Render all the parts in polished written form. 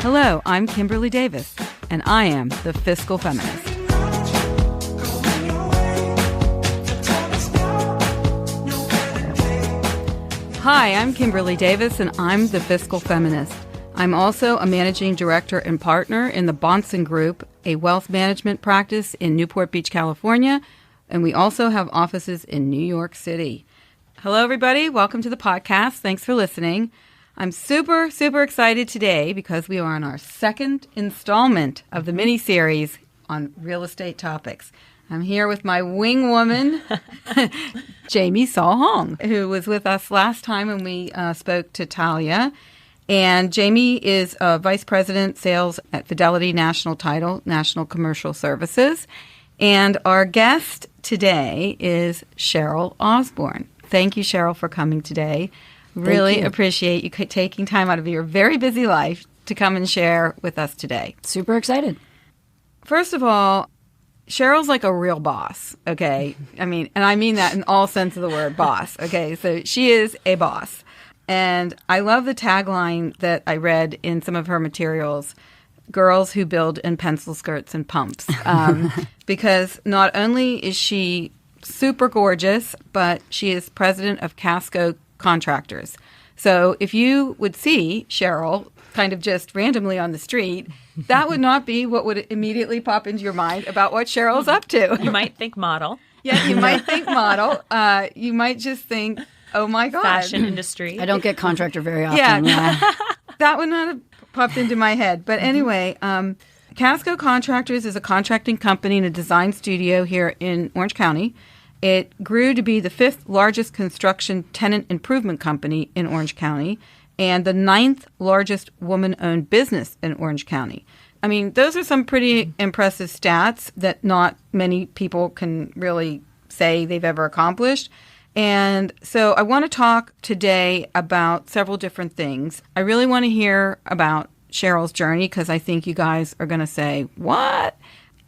Hello, I'm Kimberly Davis, and I am the Fiscal Feminist. Hi, I'm Kimberly Davis, and I'm the Fiscal Feminist. I'm also a managing director and partner in the Bahnsen Group, a wealth management practice in Newport Beach, California, and we also have offices in New York City. Hello, everybody. Welcome to the podcast. Thanks for listening. I'm super excited today because we are on our second installment of the mini-series on real estate topics. I'm here with my wing woman, Jamie Saul Hong, who was with us last time when we spoke to Talia. And Jamie is Vice President Sales at Fidelity National Title, National Commercial Services. And our guest today is Cheryl Osborne. Thank you, Cheryl, for coming today. Really appreciate you taking time out of your very busy life to come and share with us today. Super excited. First of all, Cheryl's like a real boss, okay? I mean that in all sense of the word, boss, okay? So she is a boss. And I love the tagline that I read in some of her materials, girls who build in pencil skirts and pumps. Because not only is she super gorgeous, but she is president of Casco Contractors. So if you would see Cheryl kind of just randomly on the street, that would not be what would immediately pop into your mind about what Cheryl's up to. You might think model. Yeah, you might think model. You might just think, oh my God. Fashion industry. I don't get contractor very often. Yeah. That would not have popped into my head. But anyway, Casco Contractors is a contracting company and a design studio here in Orange County. It grew to be the 5th largest construction tenant improvement company in Orange County and the 9th largest woman-owned business in Orange County. I mean, those are some pretty impressive stats that not many people can really say they've ever accomplished. And so I want to talk today about several different things. I really want to hear about Cheryl's journey because I think you guys are going to say, what?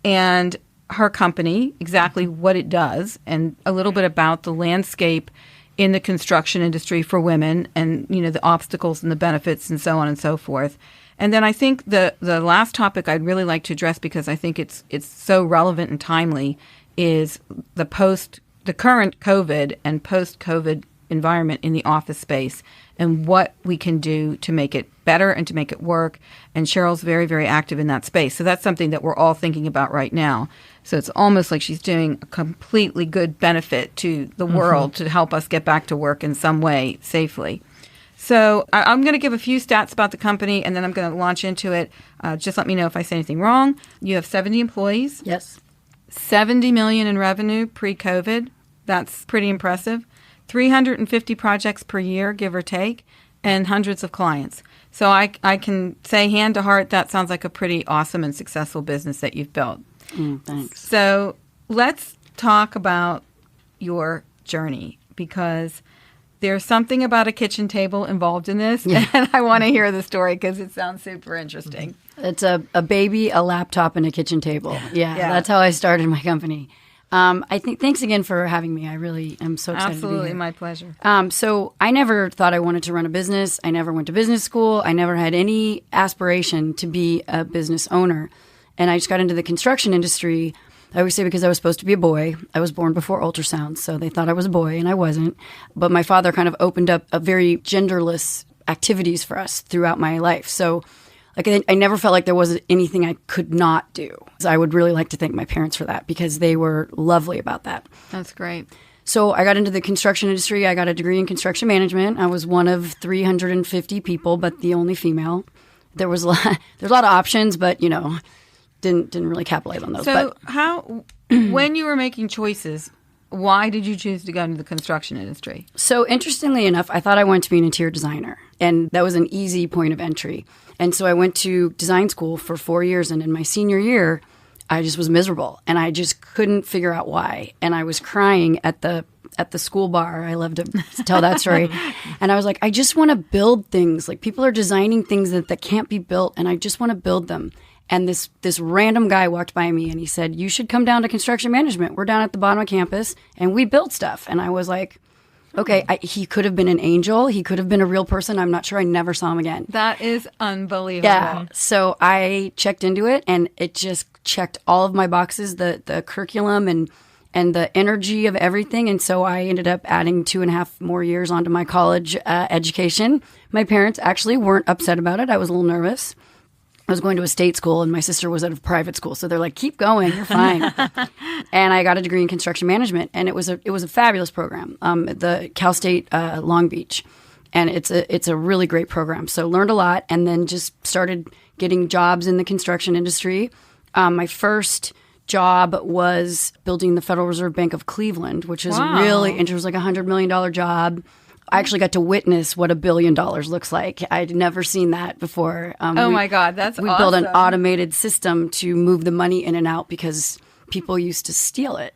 And her company, exactly what it does, and a little bit about the landscape in the construction industry for women and, you know, the obstacles and the benefits and so on and so forth. And then I think the last topic I'd really like to address, because I think it's so relevant and timely, is the current COVID and post-COVID environment in the office space and what we can do to make it better and to make it work. And Cheryl's very, very active in that space. So that's something that we're all thinking about right now. So it's almost like she's doing a completely good benefit to the world to help us get back to work in some way safely. So I'm going to give a few stats about the company, and then I'm going to launch into it. Just let me know if I say anything wrong. You have 70 employees. Yes. $70 million in revenue pre-COVID. That's pretty impressive. 350 projects per year, give or take, and hundreds of clients. So I can say hand to heart, that sounds like a pretty awesome and successful business that you've built. Thanks. So let's talk about your journey, because there's something about a kitchen table involved in this, and I want to hear the story because it sounds super interesting. It's a baby, a laptop, and a kitchen table. Yeah, that's how I started my company. I think. Thanks again for having me. I really am so excited Absolutely, to be here. my pleasure. So I never thought I wanted to run a business. I never went to business school. I never had any aspiration to be a business owner. And I just got into the construction industry, I always say, because I was supposed to be a boy. I was born before ultrasound, so they thought I was a boy, and I wasn't. But my father kind of opened up a very genderless activities for us throughout my life. So I never felt like there was anything I could not do. So I would really like to thank my parents for that, because they were lovely about that. That's great. So I got into the construction industry. I got a degree in construction management. I was one of 350 people, but the only female. There's a lot of options, but, you know, didn't really capitalize on those. So when you were making choices, why did you choose to go into the construction industry? So interestingly enough, I thought I wanted to be an interior designer, and that was an easy point of entry. And so I went to design school for 4 years, and in my senior year, I just was miserable, and I just couldn't figure out why. And I was crying at the school bar. I love to tell that story. And I was like, I just want to build things. Like, people are designing things that can't be built, and I just want to build them. And this random guy walked by me, and he said, you should come down to construction management. We're down at the bottom of campus, and we build stuff. And I was like, Okay, he could have been an angel. He could have been a real person. I'm not sure. I never saw him again. That is unbelievable. Yeah. So I checked into it, and it just checked all of my boxes, the curriculum and the energy of everything. And so I ended up adding 2.5 more years onto my college education. My parents actually weren't upset about it. I was a little nervous. I was going to a state school, and my sister was at a private school. So they're like, keep going, you're fine. And I got a degree in construction management, and it was a fabulous program, the Cal State Long Beach. And it's a really great program. So learned a lot, and then just started getting jobs in the construction industry. My first job was building the Federal Reserve Bank of Cleveland, which is really interesting. It was like a $100 million job. I actually got to witness what $1 billion looks like. I'd never seen that before. Oh my God, that's awesome. We built an automated system to move the money in and out because people used to steal it.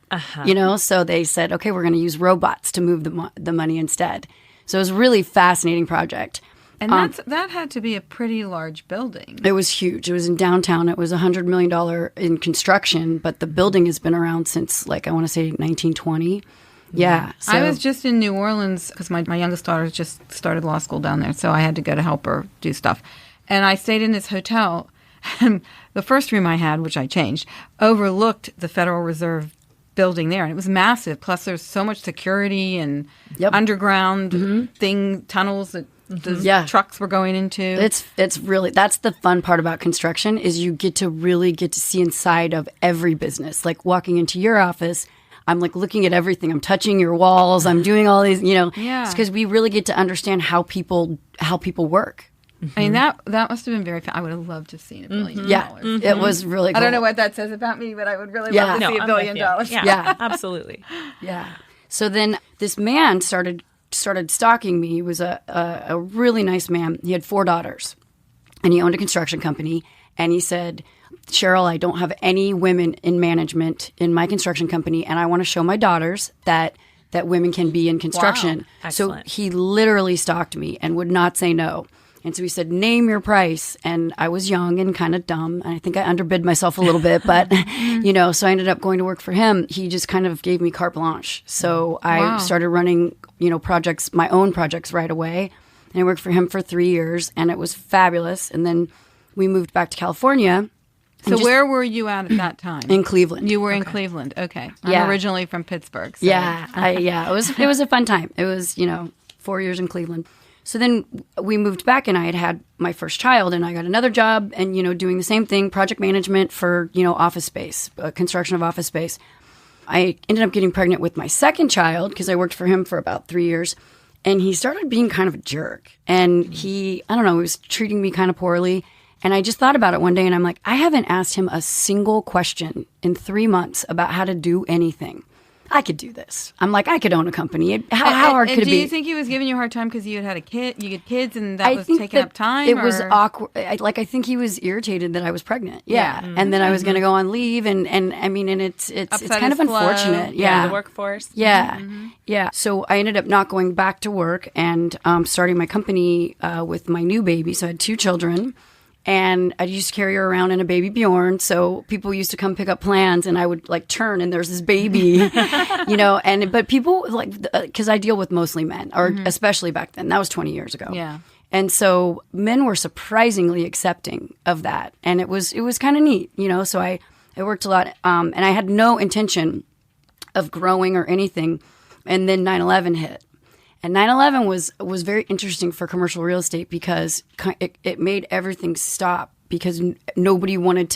So they said, okay, we're going to use robots to move the money instead. So it was a really fascinating project. And that had to be a pretty large building. It was huge. It was in downtown. It was $100 million in construction, but the building has been around since, I want to say 1920. Yeah. So. I was just in New Orleans because my youngest daughter just started law school down there, so I had to go to help her do stuff. And I stayed in this hotel, and the first room I had, which I changed, overlooked the Federal Reserve building there, and it was massive. Plus, there's so much security and underground tunnels that the trucks were going into. It's really, that's the fun part about construction is you get to see inside of every business. Like walking into your office, I'm like looking at everything. I'm touching your walls. I'm doing all these, It's because we really get to understand how people work. I mean, that must have been very fun. I would have loved to have seen $1 billion. Yeah, it was really cool. I don't know what that says about me, but I would really love to see $1 billion. Yeah, absolutely. Yeah. So then this man started stalking me. He was a really nice man. He had 4 daughters, and he owned a construction company. And he said, Cheryl, I don't have any women in management in my construction company, and I want to show my daughters that women can be in construction. Wow. So Excellent. he literally stalked me and would not say no. And so he said, name your price. And I was young and kind of dumb. And I think I underbid myself a little bit. But, so I ended up going to work for him. He just kind of gave me carte blanche. So I started running, projects, my own projects right away. And I worked for him for 3 years. And it was fabulous. And then we moved back to California. So where were you at that time? In Cleveland. You were in Cleveland. Okay. I'm originally from Pittsburgh. So. It was a fun time. It was, 4 years in Cleveland. So then we moved back, and I had my first child, and I got another job and, doing the same thing, project management for, office space, construction of office space. I ended up getting pregnant with my second child because I worked for him for about 3 years, and he started being kind of a jerk. And he was treating me kind of poorly. And I just thought about it one day, and I'm like, I haven't asked him a single question in 3 months about how to do anything. I could do this. I'm like, I could own a company. How hard could it be? Do you think he was giving you a hard time because you had a kid? You had kids, and that was taking up time? It was awkward. I think he was irritated that I was pregnant. Yeah, and then I was going to go on leave, and it's kind of unfortunate. Yeah, the workforce. Yeah, yeah. So I ended up not going back to work and starting my company with my new baby. So I had 2 children. And I used to carry her around in a baby Bjorn. So people used to come pick up plans, and I would turn, and there's this baby, but people because I deal with mostly men, or especially back then. That was 20 years ago. Yeah. And so men were surprisingly accepting of that. And it was kind of neat, So I worked a lot, and I had no intention of growing or anything. And then 9/11 hit. And 9/11 was very interesting for commercial real estate because it made everything stop because nobody wanted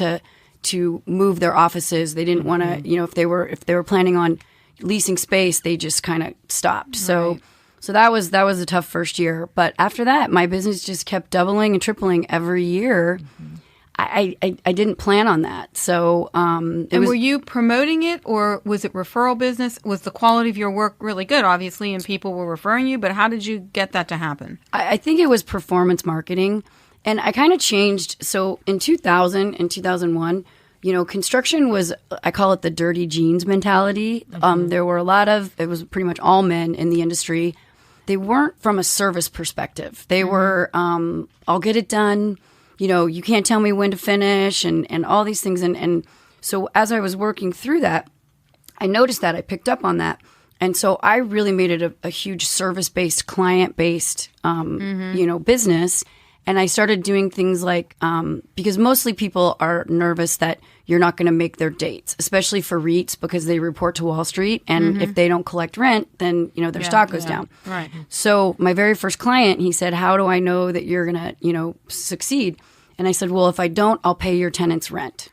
to move their offices. They didn't want to, if they were planning on leasing space, they just kind of stopped. Right. So that was a tough first year. But after that, my business just kept doubling and tripling every year. I didn't plan on that. So, were you promoting it, or was it referral business? Was the quality of your work really good, obviously, and people were referring you? But how did you get that to happen? I think it was performance marketing, and I kind of changed. So in 2000 and 2001, construction was, I call it the dirty jeans mentality. There were it was pretty much all men in the industry. They weren't from a service perspective. They were, I'll get it done. You can't tell me when to finish and all these things. And so as I was working through that, I noticed that. I picked up on that. And so I really made it a huge service-based, client-based, business. And I started doing things like, because mostly people are nervous that you're not going to make their dates, especially for REITs because they report to Wall Street. And if they don't collect rent, then, their stock goes down. Right. So my very first client, he said, how do I know that you're going to, succeed? And I said, well, if I don't, I'll pay your tenants rent.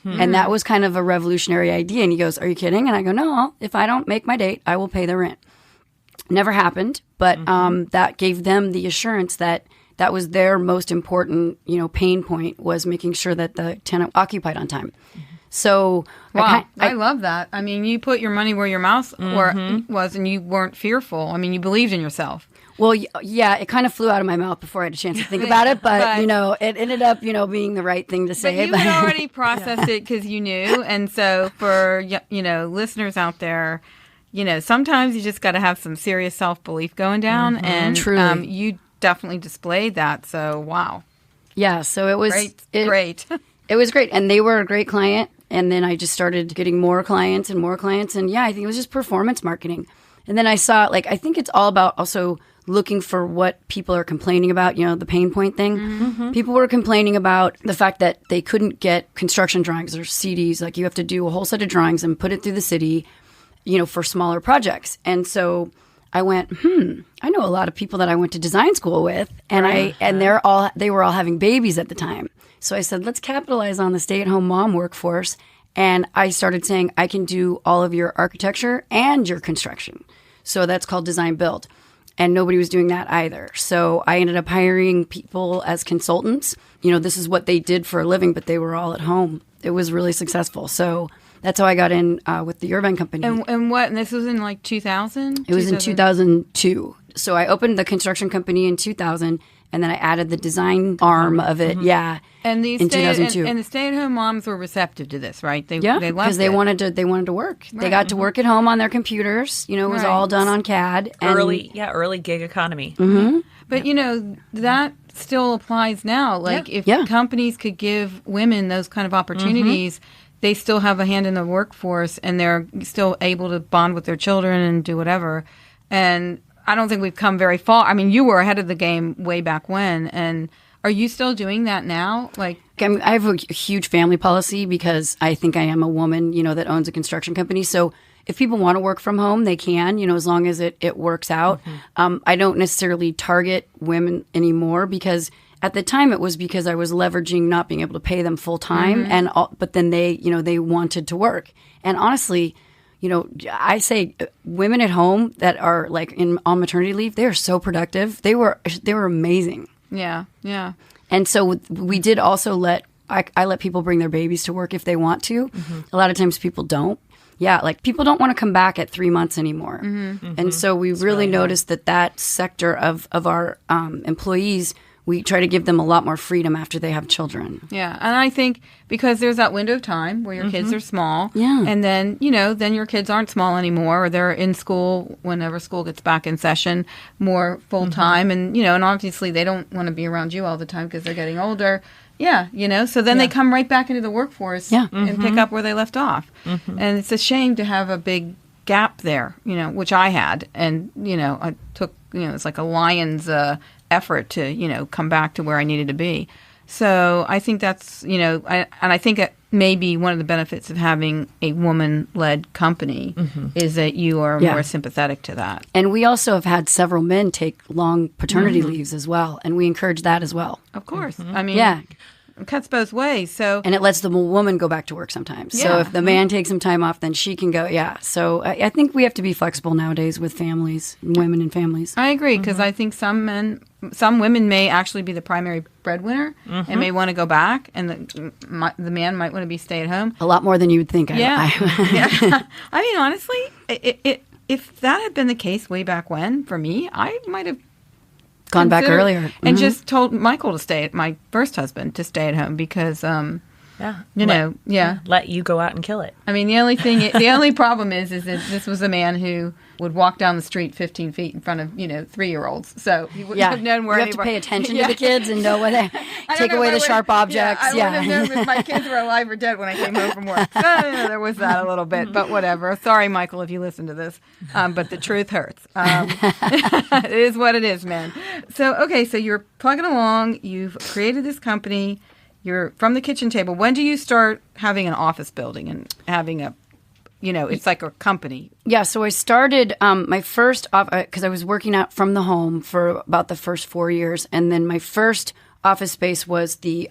And that was kind of a revolutionary idea. And he goes, are you kidding? And I go, no, if I don't make my date, I will pay the rent. Never happened. But that gave them the assurance that was their most important, pain point, was making sure that the tenant occupied on time. So wow, I love that. I mean, you put your money where your mouth was, and you weren't fearful. I mean, you believed in yourself. Well, yeah, it kind of flew out of my mouth before I had a chance to think about it, but it ended up, being the right thing to say. But you had already processed it because you knew, and so for listeners out there, sometimes you just got to have some serious self-belief going down, and you definitely displayed that. So wow, yeah. So it was great. It was great, and they were a great client. And then I just started getting more clients, and yeah, I think it was just performance marketing. And then I saw, I think it's all about also looking for what people are complaining about, the pain point thing. People were complaining about the fact that they couldn't get construction drawings or CDs. Like, you have to do a whole set of drawings and put it through the city, for smaller projects. And so I went, I know a lot of people that I went to design school with, and they were all having babies at the time. So I said, let's capitalize on the stay-at-home mom workforce. And I started saying, I can do all of your architecture and your construction. So that's called design build. And nobody was doing that either. So I ended up hiring people as consultants. This is what they did for a living, but they were all at home. It was really successful. So that's how I got in with the Irvine Company. And this was in 2000? It was in 2002. So I opened the construction company in 2000, and then I added the design arm of it. Yeah. And in 2002. And the stay-at-home moms were receptive to this, right? They loved because they wanted to work. Right. They got to work at home on their computers. It was all done on CAD. Early gig economy. But that still applies now. If companies could give women those kind of opportunities, they still have a hand in the workforce, and they're still able to bond with their children and do whatever. And I don't think we've come very far. I mean, you were ahead of the game way back when, and are you still doing that now? I have a huge family policy because I think I am a woman, that owns a construction company. So if people want to work from home, they can, as long as it works out. I don't necessarily target women anymore because at the time it was because I was leveraging not being able to pay them full time, but then they wanted to work. And honestly, I say women at home that are on maternity leave, they are so productive. They were amazing. Yeah, yeah. And so we did also I let people bring their babies to work if they want to. A lot of times people don't. Yeah, people don't want to come back at 3 months anymore. And so we really noticed that sector of our employees, we try to give them a lot more freedom after they have children. Yeah, and I think because there's that window of time where your kids are small, and then, then your kids aren't small anymore, or they're in school whenever school gets back in session more full-time, and, and obviously they don't want to be around you all the time because they're getting older. Yeah, so then they come right back into the workforce and pick up where they left off. And it's a shame to have a big gap there, which I had, and, I took, it's like a lion's effort to, come back to where I needed to be. So I think that's, I think it may be one of the benefits of having a woman-led company is that you are more sympathetic to that. And we also have had several men take long paternity leaves as well, and we encourage that as well. Of course. I mean, it cuts both ways. So, and it lets the woman go back to work sometimes. Yeah. So if the man takes some time off, then she can go. Yeah. So I think we have to be flexible nowadays with families, women and families. I agree, because I think some women may actually be the primary breadwinner and may want to go back, and the man might want to be stay at home. A lot more than you would think. Yeah. Yeah. I mean, honestly, if that had been the case way back when, for me, I might have gone back earlier and just told Michael to my first husband to stay at home because Yeah. Let you go out and kill it. I mean, the only problem is that this was a man who would walk down the street 15 feet in front of, 3-year-olds. So he wouldn't have known where you have to pay attention to the kids and know when they take away the sharp objects. I wouldn't have known if my kids were alive or dead when I came home from work. So, there was that a little bit, but whatever. Sorry, Michael, if you listen to this. But the truth hurts. It is what it is, man. So, okay, so you're plugging along. You've created this company. You're from the kitchen table. When do you start having an office building and having it's like a company? Yeah, so I started my first because I was working out from the home for about the first 4 years, and then my first office space was the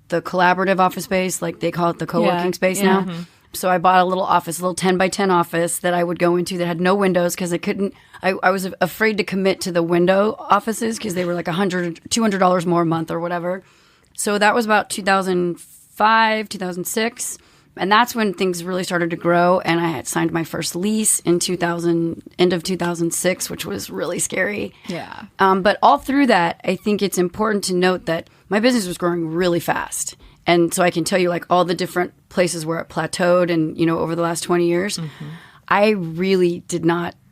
collaborative office space, like they call it the co-working space now. Mm-hmm. So I bought a little 10 by 10 office that I would go into that had no windows because I was afraid to commit to the window offices because they were like $100, $200 more a month or whatever. So that was about 2005, 2006. And that's when things really started to grow. And I had signed my first lease in end of 2006, which was really scary. Yeah. But all through that, I think it's important to note that my business was growing really fast. And so I can tell you like all the different places where it plateaued and, over the last 20 years, I really didn't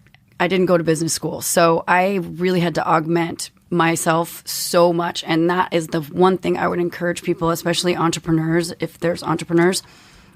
go to business school. So I really had to augment myself so much. And that is the one thing I would encourage people, especially entrepreneurs, if there's entrepreneurs.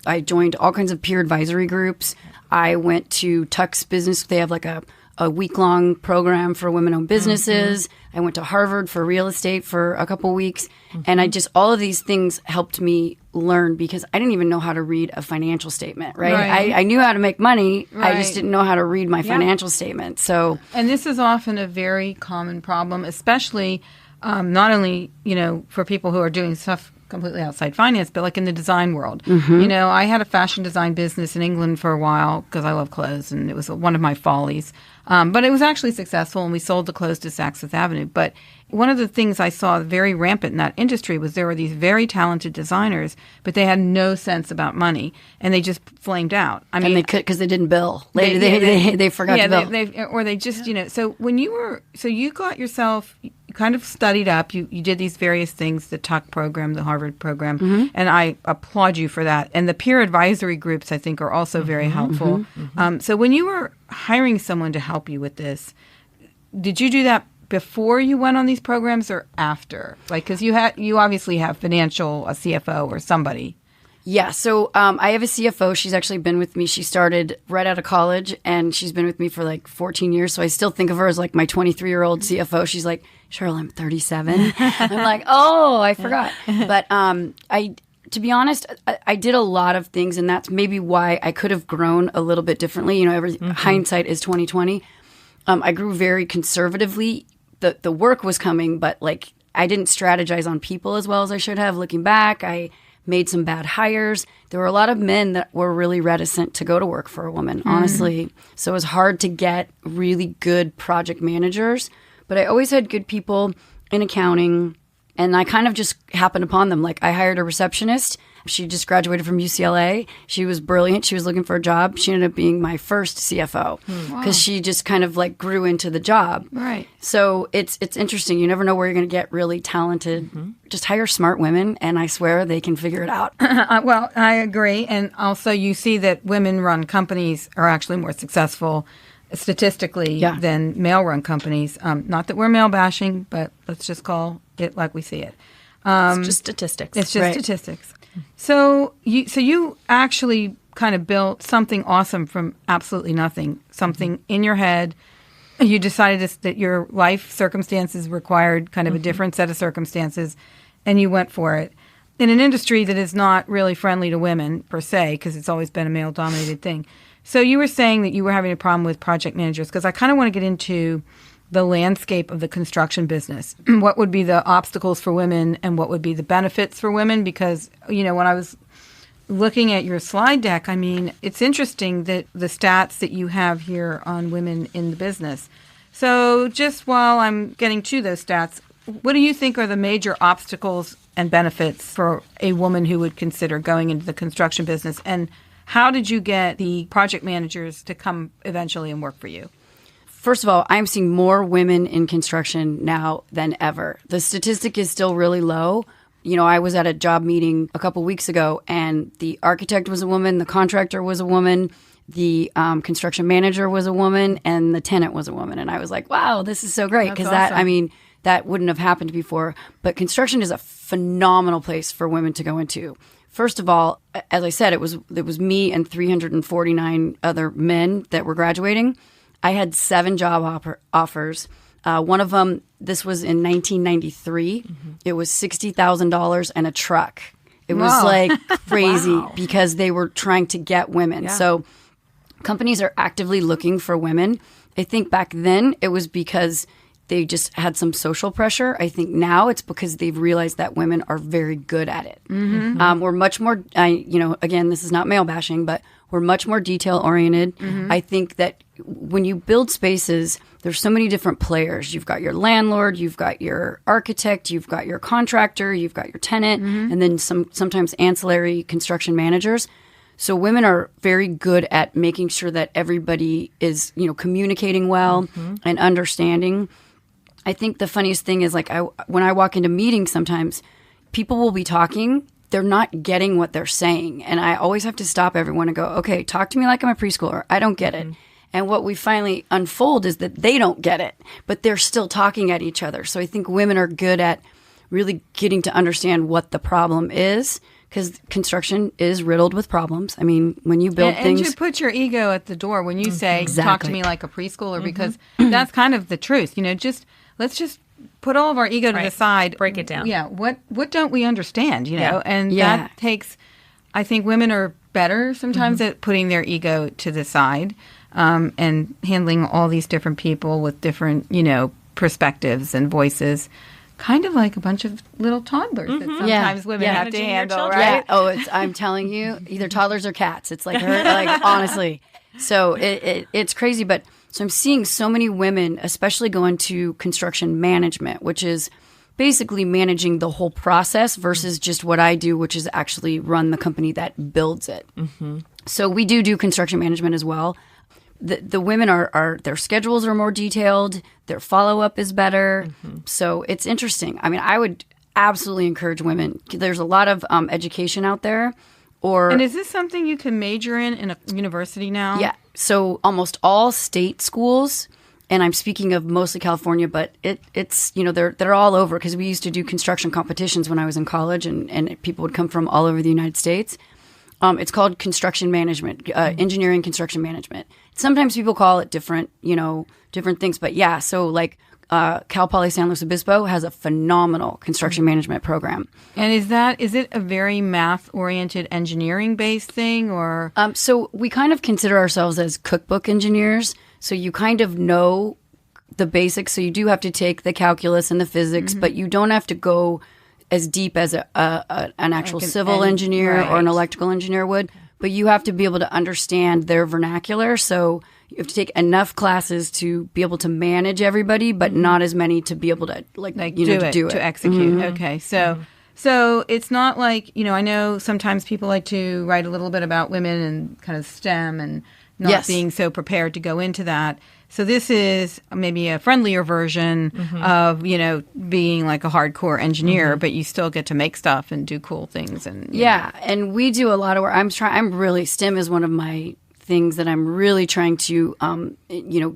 I joined all kinds of peer advisory groups. I went to Tuck's Business. They have like a week-long program for women-owned businesses. I went to Harvard for real estate for a couple weeks. And all of these things helped me learn because I didn't even know how to read a financial statement, right? I knew how to make money. Right. I just didn't know how to read my financial statement. So, and this is often a very common problem, especially not only, for people who are doing stuff completely outside finance, but like in the design world. I had a fashion design business in England for a while because I love clothes and it was one of my follies. But it was actually successful and we sold the clothes to Saks Fifth Avenue. But one of the things I saw very rampant in that industry was there were these very talented designers, but they had no sense about money and they just flamed out. I mean, and they could because they didn't bill. They forgot to bill. Or they just, so when you got yourself, you kind of studied up, you did these various things, the Tuck program, the Harvard program, and I applaud you for that. And the peer advisory groups, I think, are also very helpful. So when you were hiring someone to help you with this, did you do that before you went on these programs or after? Like, because you obviously have a CFO or somebody. Yeah, so I have a CFO. She's actually been with me. She started right out of college, and she's been with me for like 14 years. So I still think of her as like my 23-year-old CFO. She's like, Cheryl, I'm 37. I'm like, oh, I forgot. But to be honest, I did a lot of things, and that's maybe why I could have grown a little bit differently. Hindsight is 20/20. I grew very conservatively. The work was coming, but like I didn't strategize on people as well as I should have. Looking back, I made some bad hires. There were a lot of men that were really reticent to go to work for a woman, honestly. So it was hard to get really good project managers. But I always had good people in accounting, and I kind of just happened upon them. Like I hired a receptionist. She just graduated from UCLA. She was brilliant. She was looking for a job. She ended up being my first CFO because she just kind of like grew into the job. Right. So it's interesting. You never know where you're going to get really talented. Just hire smart women, and I swear they can figure it out. Well, I agree. And also you see that women-run companies are actually more successful statistically than male-run companies. Not that we're male bashing, but let's just call it like we see it. It's just statistics. It's just statistics. So you actually kind of built something awesome from absolutely nothing, something in your head. You decided that your life circumstances required kind of a different set of circumstances, and you went for it. In an industry that is not really friendly to women, per se, because it's always been a male-dominated thing. So you were saying that you were having a problem with project managers, because I kind of want to get into the landscape of the construction business. What would be the obstacles for women and what would be the benefits for women? Because, when I was looking at your slide deck, I mean, it's interesting that the stats that you have here on women in the business. So just while I'm getting to those stats, what do you think are the major obstacles and benefits for a woman who would consider going into the construction business? And how did you get the project managers to come eventually and work for you? First of all, I'm seeing more women in construction now than ever. The statistic is still really low, I was at a job meeting a couple weeks ago, and the architect was a woman, the contractor was a woman, the construction manager was a woman, and the tenant was a woman. And I was like, wow, this is so great. Because awesome. that wouldn't have happened before. But construction is a phenomenal place for women to go into. First of all, as I said, it was me and 349 other men that were graduating. I had 7 job offers. One of them, this was in 1993. Mm-hmm. It was $60,000 and a truck. It was like crazy because they were trying to get women. Yeah. So companies are actively looking for women. I think back then it was because they just had some social pressure. I think now it's because they've realized that women are very good at it. Mm-hmm. We're much more, again, this is not male bashing, but we're much more detail oriented. Mm-hmm. I think that when you build spaces, there's so many different players. You've got your landlord, you've got your architect, you've got your contractor, you've got your tenant, and then sometimes ancillary construction managers. So women are very good at making sure that everybody is, communicating well and understanding. I think the funniest thing is when I walk into meetings sometimes, people will be talking, they're not getting what they're saying. And I always have to stop everyone and go, okay, talk to me like I'm a preschooler. I don't get it. And what we finally unfold is that they don't get it, but they're still talking at each other. So I think women are good at really getting to understand what the problem is, because construction is riddled with problems. I mean, when you build things... And you put your ego at the door when you say, talk to me like a preschooler, because that's kind of the truth. Let's just put all of our ego to the side. Break it down. Yeah. What don't we understand, And that takes... I think women are better sometimes at putting their ego to the side and handling all these different people with different, perspectives and voices. Kind of like a bunch of little toddlers that sometimes women have to handle, right? Yeah. Oh, I'm telling you, either toddlers or cats. It's like honestly. So it's crazy. But so I'm seeing so many women, especially go into construction management, which is basically managing the whole process versus just what I do, which is actually run the company that builds it. Mm-hmm. So we do construction management as well. The women are their schedules are more detailed. Their follow-up is better. Mm-hmm. So it's interesting. I mean, I would absolutely encourage women. There's a lot of education out there. And is this something you can major in a university now? Yeah. So almost all state schools, and I'm speaking of mostly California, but it's they're all over, because we used to do construction competitions when I was in college, and people would come from all over the United States. It's called construction management, engineering construction management. Sometimes people call it different things, but yeah. So Cal Poly San Luis Obispo has a phenomenal construction management program. And is it a very math-oriented, engineering-based thing, or? So we kind of consider ourselves as cookbook engineers. So you kind of know the basics. So you do have to take the calculus and the physics, but you don't have to go as deep as an actual civil engineer or an electrical engineer would. But you have to be able to understand their vernacular. So you have to take enough classes to be able to manage everybody, but not as many to be able to do it. To execute. Mm-hmm. Okay, so it's not like, I know sometimes people like to write a little bit about women and kind of STEM and not being so prepared to go into that. So this is maybe a friendlier version of, being like a hardcore engineer, but you still get to make stuff and do cool things. And and we do a lot of work. STEM is one of my things that I'm really trying to,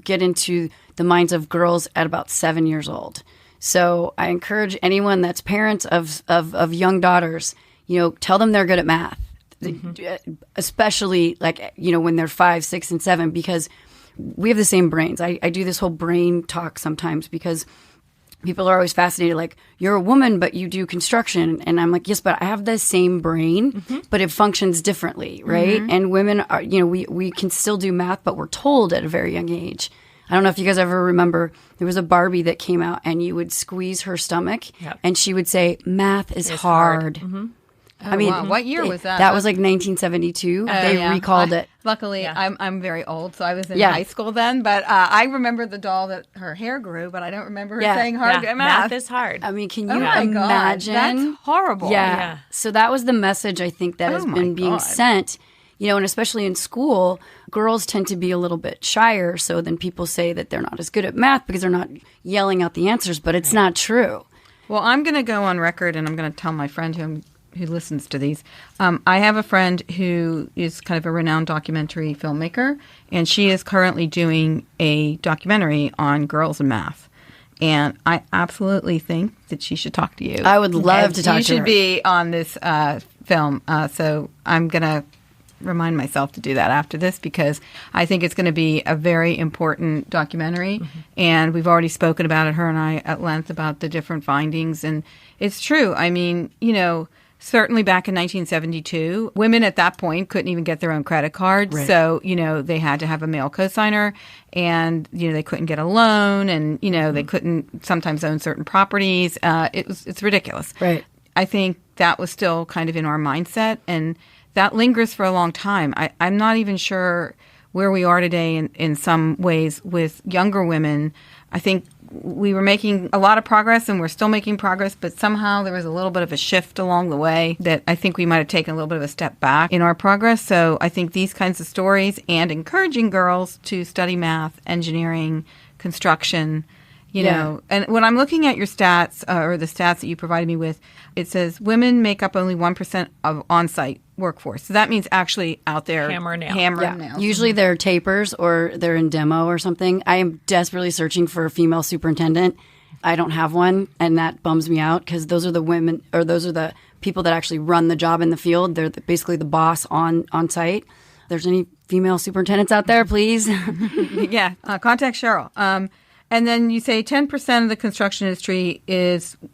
get into the minds of girls at about 7 years old. So I encourage anyone that's parents of young daughters, tell them they're good at math, especially when they're 5, 6, and 7, because we have the same brains. I do this whole brain talk sometimes because people are always fascinated, like, you're a woman, but you do construction. And I'm like, yes, but I have the same brain, but it functions differently, right? And women are, we can still do math, but we're told at a very young age. I don't know if you guys ever remember, there was a Barbie that came out and you would squeeze her stomach and she would say, math is hard. Oh, wow. What year was that? That was 1972. They recalled it. Luckily, I'm very old, so I was in high school then. But I remember the doll that her hair grew, but I don't remember her saying hard math. Math is hard. I mean, can you imagine? That's horrible. Yeah. So that was the message I think that has been being sent. And especially in school, girls tend to be a little bit shyer. So then people say that they're not as good at math because they're not yelling out the answers, but it's not true. Well, I'm going to go on record, and I'm going to tell my friend who listens to these. I have a friend who is kind of a renowned documentary filmmaker, and she is currently doing a documentary on girls and math. And I absolutely think that she should talk to you. I would love to talk to her. You should be on this film. So I'm going to remind myself to do that after this, because I think it's going to be a very important documentary. And we've already spoken about it, her and I, at length about the different findings. And it's true. I mean, certainly back in 1972, women at that point couldn't even get their own credit cards. Right. So, they had to have a male cosigner, and, they couldn't get a loan, and, they couldn't sometimes own certain properties. It's ridiculous. Right. I think that was still kind of in our mindset, and that lingers for a long time. I'm not even sure where we are today in some ways with younger women. I think we were making a lot of progress, and we're still making progress, but somehow there was a little bit of a shift along the way that I think we might have taken a little bit of a step back in our progress. So I think these kinds of stories and encouraging girls to study math, engineering, construction, and when I'm looking at your stats, or the stats that you provided me with, it says women make up only 1% of on-site workforce. So that means actually out there hammering nails. Usually they're tapers or they're in demo or something. I am desperately searching for a female superintendent. I don't have one, and that bums me out, because those are the women, or those are the people that actually run the job in the field. They're basically the boss on site. If there's any female superintendents out there, please. Yeah, contact Cheryl. And then you say 10% of the construction industry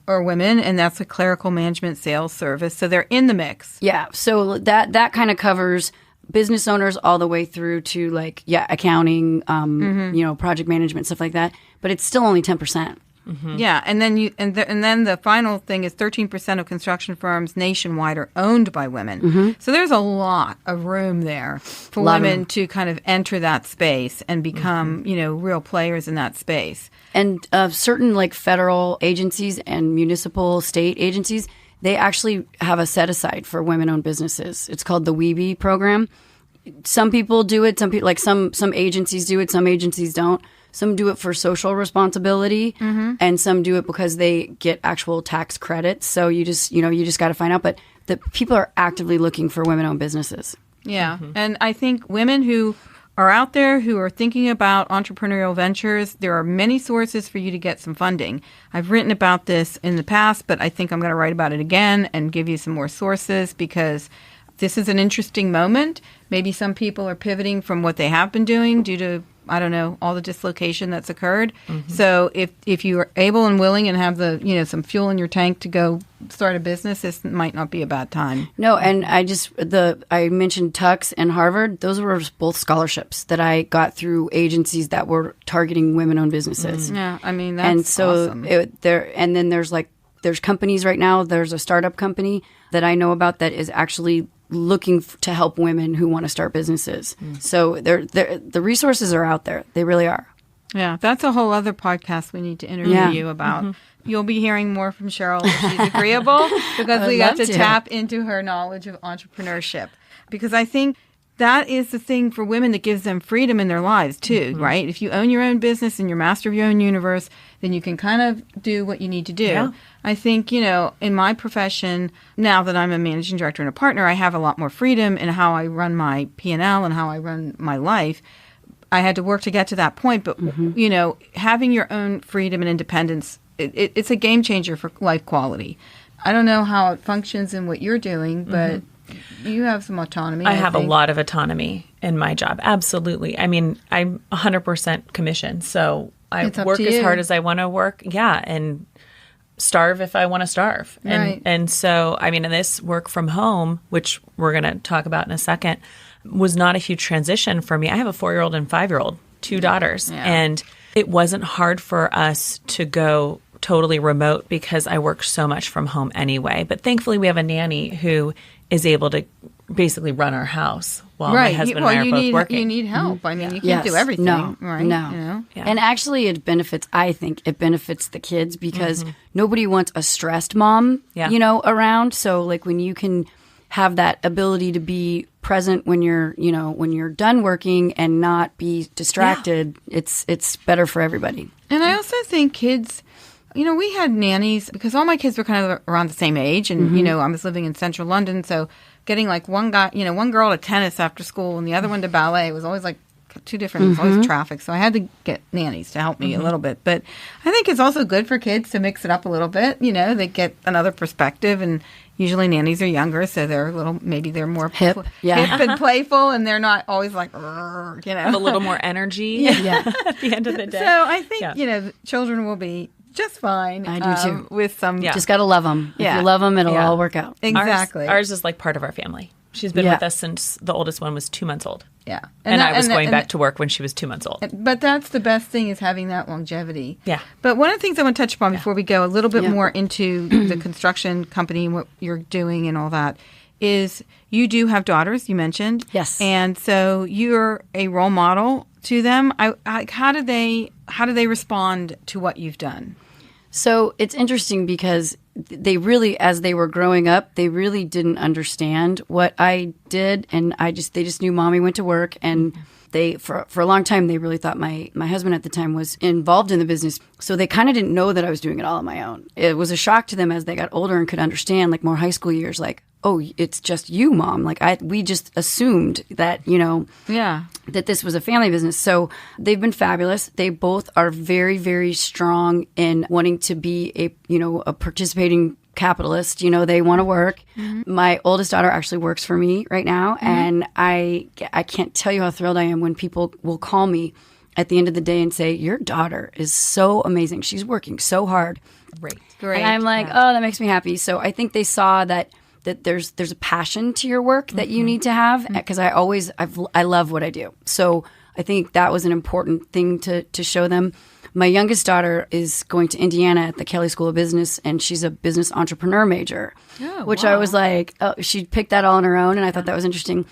are women, and that's a clerical management sales service. So they're in the mix. Yeah. So that kind of covers business owners all the way through to accounting, project management, stuff like that. But it's still only 10%. Yeah, and then the final thing is 13% of construction firms nationwide are owned by women. So there's a lot of room there for women to kind of enter that space and become, real players in that space. And certain federal agencies and municipal state agencies, they actually have a set aside for women-owned businesses. It's called the WEBE program. Some people do it. Some people, some agencies do it. Some agencies don't. Some do it for social responsibility, and some do it because they get actual tax credits. So you just got to find out. But the people are actively looking for women-owned businesses. Yeah, and I think women who are out there who are thinking about entrepreneurial ventures, there are many sources for you to get some funding. I've written about this in the past, but I think I'm going to write about it again and give you some more sources, because this is an interesting moment. Maybe some people are pivoting from what they have been doing due to, I don't know, all the dislocation that's occurred. So if you are able and willing and have the, some fuel in your tank to go start a business, this might not be a bad time. No, and I mentioned Tux and Harvard. Those were both scholarships that I got through agencies that were targeting women-owned businesses. Yeah, I mean, that's awesome. And then there's companies right now. There's a startup company that I know about that is actually looking to help women who want to start businesses. So the resources are out there. They really are. Yeah, that's a whole other podcast we need to interview you about. You'll be hearing more from Cheryl if she's agreeable, because we got to tap into her knowledge of entrepreneurship. Because I think that is the thing for women that gives them freedom in their lives too, right? If you own your own business and you're master of your own universe, then you can kind of do what you need to do. Yeah. I think, in my profession, now that I'm a managing director and a partner, I have a lot more freedom in how I run my P&L and how I run my life. I had to work to get to that point, but, having your own freedom and independence, it's a game changer for life quality. I don't know how it functions in what you're doing, but you have some autonomy. I have a lot of autonomy in my job. Absolutely. I mean, I'm 100% commission, so I work as hard as I want to work. Yeah, and starve if I want to starve. And so, I mean, and this work from home, which we're going to talk about in a second, was not a huge transition for me. I have a 4-year-old and 5-year-old, 2 daughters. Yeah. And it wasn't hard for us to go totally remote because I work so much from home anyway. But thankfully, we have a nanny who is able to basically run our house while my husband and I are both working. You need help. I mean, you can't do everything. No. Yeah. And actually, I think it benefits the kids, because nobody wants a stressed mom, around. So when you can have that ability to be present when you're done working and not be distracted, it's better for everybody. And I also think kids we had nannies because all my kids were kind of around the same age. And, I was living in central London. So getting like one girl to tennis after school and the other one to ballet was always like two different, it's always traffic. So I had to get nannies to help me a little bit. But I think it's also good for kids to mix it up a little bit. They get another perspective, and usually nannies are younger, so they're they're more hip and playful, and they're not always like, Have a little more energy at the end of the day. So I think, children will be just fine. I do too. With some, just got to love them. If you love them, it'll all work out. Exactly. Ours is like part of our family. She's been with us since the oldest one was 2 months old. Yeah. And I was going back to work when she was 2 months old. But that's the best thing, is having that longevity. Yeah. But one of the things I want to touch upon before we go a little bit more into the construction company and what you're doing and all that is you do have daughters, you mentioned. Yes. And so you're a role model to them. How do they respond to what you've done? So it's interesting because they really, as they were growing up, they really didn't understand what I did, and they just knew mommy went to work, and they for a long time they really thought my husband at the time was involved in the business, so they kind of didn't know that I was doing it all on my own. It was a shock to them as they got older and could understand, like more high school years, like, oh, it's just you, Mom. Like we just assumed that, that this was a family business. So they've been fabulous. They both are very, very strong in wanting to be a participating capitalist. They want to work. My oldest daughter actually works for me right now. And I can't tell you how thrilled I am when people will call me at the end of the day and say, your daughter is so amazing. She's working so hard. Great. And I'm like, oh, that makes me happy. So I think they saw that there's a passion to your work that you need to have, because I love what I do. So I think that was an important thing to show them. My youngest daughter is going to Indiana at the Kelley School of Business, and she's a business entrepreneur major, which I was like, oh, she picked that all on her own, and I thought that was interesting.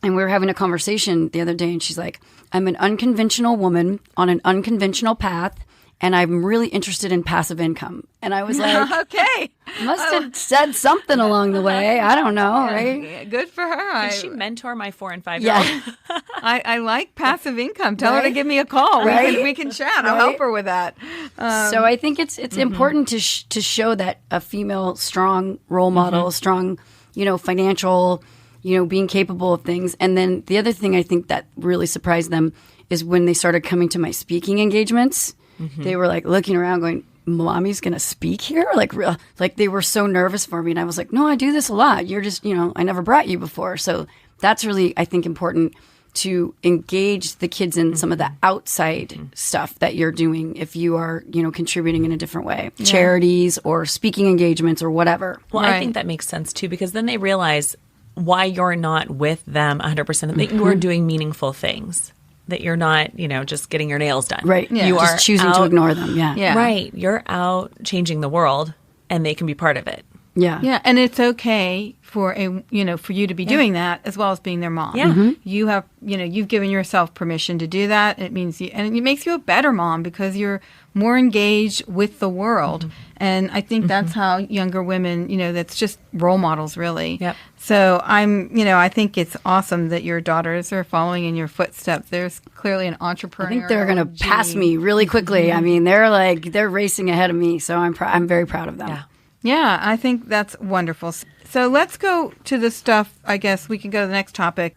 And we were having a conversation the other day, and she's like, I'm an unconventional woman on an unconventional path, and I'm really interested in passive income. And I was like, okay. Must have said something along the way. I don't know, right? Good for her. Can she mentor my 4 and 5 year old? I like passive income. Tell her to give me a call. Right? We can chat. I'll help her with that. So I think it's important to show that a female strong role model, strong, financial, being capable of things. And then the other thing I think that really surprised them is when they started coming to my speaking engagements. They were like looking around going, Mommy's going to speak here? Like they were so nervous for me. And I was like, no, I do this a lot. You're just, I never brought you before. So that's really, I think, important to engage the kids in some of the outside stuff that you're doing if you are, contributing in a different way. Yeah. Charities or speaking engagements or whatever. Well, I think that makes sense too, because then they realize why you're not with them 100%, that you are doing meaningful things. That you're not, just getting your nails done. Right. Yeah. You are choosing to ignore them. Yeah. Right. You're out changing the world, and they can be part of it. Yeah. Yeah. And it's okay for for you to be doing that as well as being their mom. Yeah. You have, you've given yourself permission to do that. It means and it makes you a better mom because you're more engaged with the world. And I think that's how younger women, that's just role models, really. Yep. So I think it's awesome that your daughters are following in your footsteps. There's clearly an entrepreneur. I think they're going to pass me really quickly. I mean, they're racing ahead of me. So I'm very proud of them. Yeah. Yeah, I think that's wonderful. So let's go to the stuff, I guess we can go to the next topic.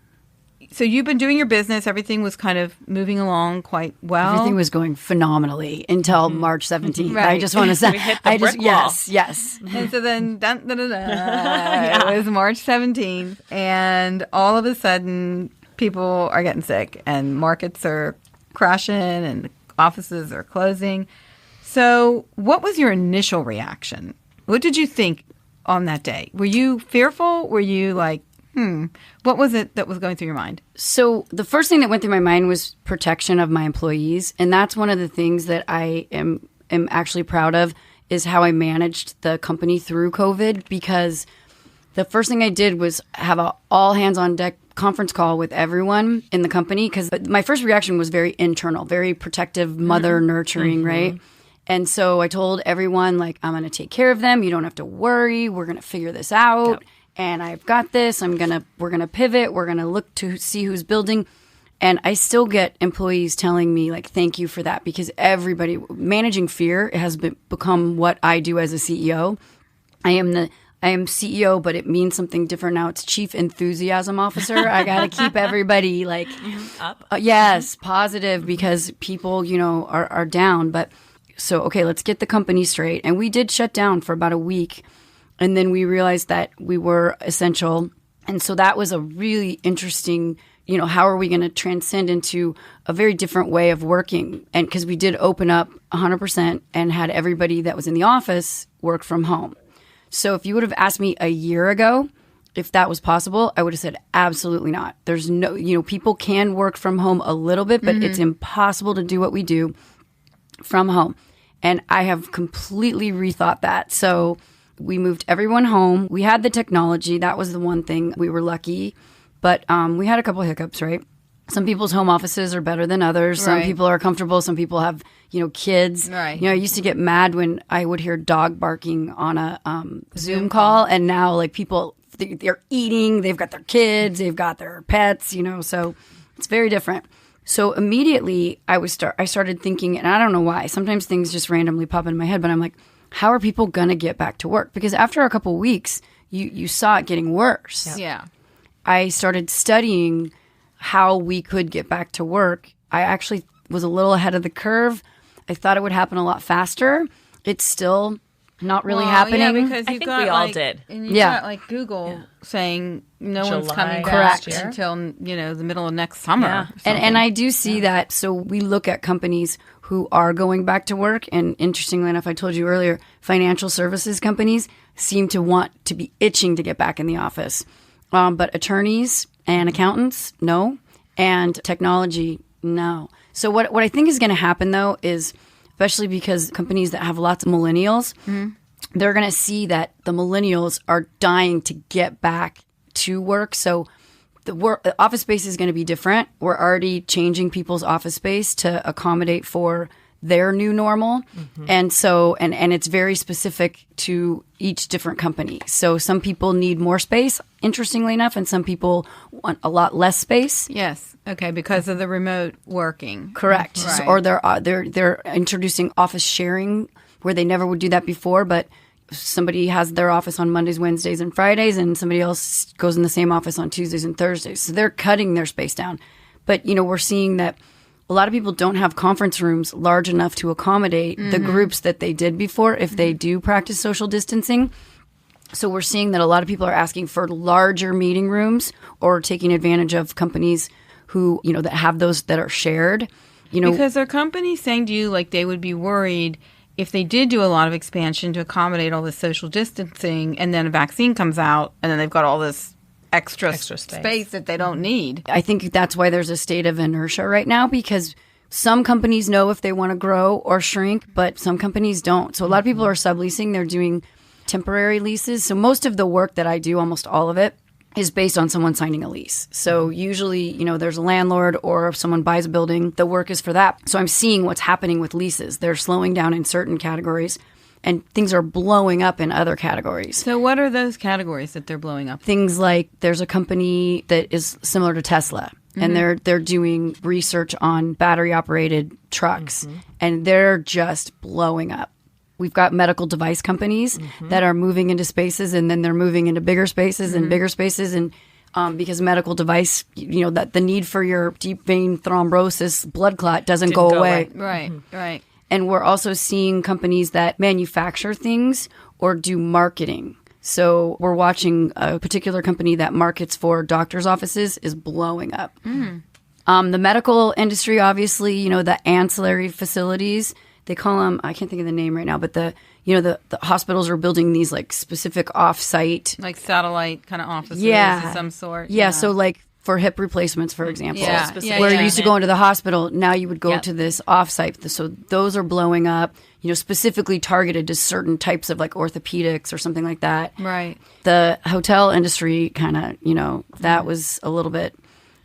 So you've been doing your business. Everything was kind of moving along quite well. Everything was going phenomenally until March 17th. Right. I just want to say. We hit the brick wall. Yes. And so then, it was March 17th, and all of a sudden, people are getting sick, and markets are crashing, and offices are closing. So what was your initial reaction? What did you think on that day? Were you fearful? Were you like, what was it that was going through your mind? So the first thing that went through my mind was protection of my employees. And that's one of the things that I am actually proud of is how I managed the company through COVID, because the first thing I did was have a all hands on deck conference call with everyone in the company, because my first reaction was very internal, very protective, mother nurturing, right? And so I told everyone, like, I'm going to take care of them. You don't have to worry. We're going to figure this out. Yep. And I've got this. We're going to pivot. We're going to look to see who's building. And I still get employees telling me, like, thank you for that, because everybody, managing fear has become what I do as a CEO. I am CEO, but it means something different now. It's Chief Enthusiasm Officer. I got to keep everybody like up. Yes, positive, because people, are down. But so, okay, let's get the company straight. And we did shut down for about a week. And then we realized that we were essential. And so that was a really interesting, how are we going to transcend into a very different way of working? And because we did open up 100% and had everybody that was in the office work from home. So if you would have asked me a year ago if that was possible, I would have said absolutely not. There's no, people can work from home a little bit, but it's impossible to do what we do from home. And I have completely rethought that. So we moved everyone home. We had the technology. That was the one thing. We were lucky. But we had a couple hiccups, right? Some people's home offices are better than others. Some people are comfortable. Some people have, kids. Right. I used to get mad when I would hear dog barking on a Zoom call. And now, like, people, they're eating. They've got their kids. They've got their pets, so it's very different. So immediately I started thinking, and I don't know why. Sometimes things just randomly pop in my head. But I'm like, how are people going to get back to work? Because after a couple of weeks, you saw it getting worse. Yeah. I started studying how we could get back to work. I actually was a little ahead of the curve. I thought it would happen a lot faster. It's still not really happening. Yeah, because I think we all did. And you got like Google saying no one's coming back until the middle of next summer. Yeah. And I do see that. So we look at companies who are going back to work. And interestingly enough, I told you earlier, financial services companies seem to want to be itching to get back in the office. But attorneys and accountants, no. And technology, no. So what I think is going to happen, though, is especially because companies that have lots of millennials, they're going to see that the millennials are dying to get back to work. So the office space is going to be different. We're already changing people's office space to accommodate for their new normal. And so, and it's very specific to each different company. So some people need more space, interestingly enough, and some people want a lot less space. Yes. Okay. Because of the remote working. Correct. Right. So, or they're introducing office sharing where they never would do that before, but somebody has their office on Mondays, Wednesdays, and Fridays, and somebody else goes in the same office on Tuesdays and Thursdays. So they're cutting their space down. But, we're seeing that a lot of people don't have conference rooms large enough to accommodate the groups that they did before if they do practice social distancing. So we're seeing that a lot of people are asking for larger meeting rooms or taking advantage of companies who, that have those that are shared. Because are companies saying to you, like, they would be worried if they did do a lot of expansion to accommodate all this social distancing and then a vaccine comes out and then they've got all this extra space that they don't need. I think that's why there's a state of inertia right now, because some companies know if they want to grow or shrink, but some companies don't. So a lot of people are subleasing. They're doing temporary leases. So most of the work that I do, almost all of it, is based on someone signing a lease. So usually, there's a landlord, or if someone buys a building, the work is for that. So I'm seeing what's happening with leases. They're slowing down in certain categories, and things are blowing up in other categories. So what are those categories that they're blowing up? Things like there's a company that is similar to Tesla, and they're doing research on battery-operated trucks, and they're just blowing up. We've got medical device companies that are moving into spaces, and then they're moving into bigger spaces and bigger spaces, and because medical device, that the need for your deep vein thrombosis blood clot doesn't go away. Right, right. And we're also seeing companies that manufacture things or do marketing. So we're watching a particular company that markets for doctors' offices is blowing up. The medical industry, obviously, the ancillary facilities, they call them, I can't think of the name right now, but the hospitals are building these like specific off-site. Like satellite kind of offices of some sort. Yeah, so like for hip replacements, for example, where you used to go into the hospital, now you would go to this offsite. So those are blowing up, specifically targeted to certain types of like orthopedics or something like that. Right. The hotel industry kind of, that was a little bit,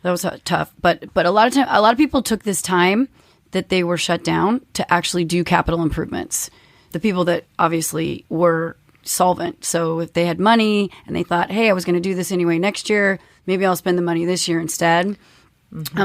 that was tough. But a lot of people took this time that they were shut down to actually do capital improvements. The people that obviously were solvent. So if they had money and they thought, hey, I was going to do this anyway next year, maybe I'll spend the money this year instead.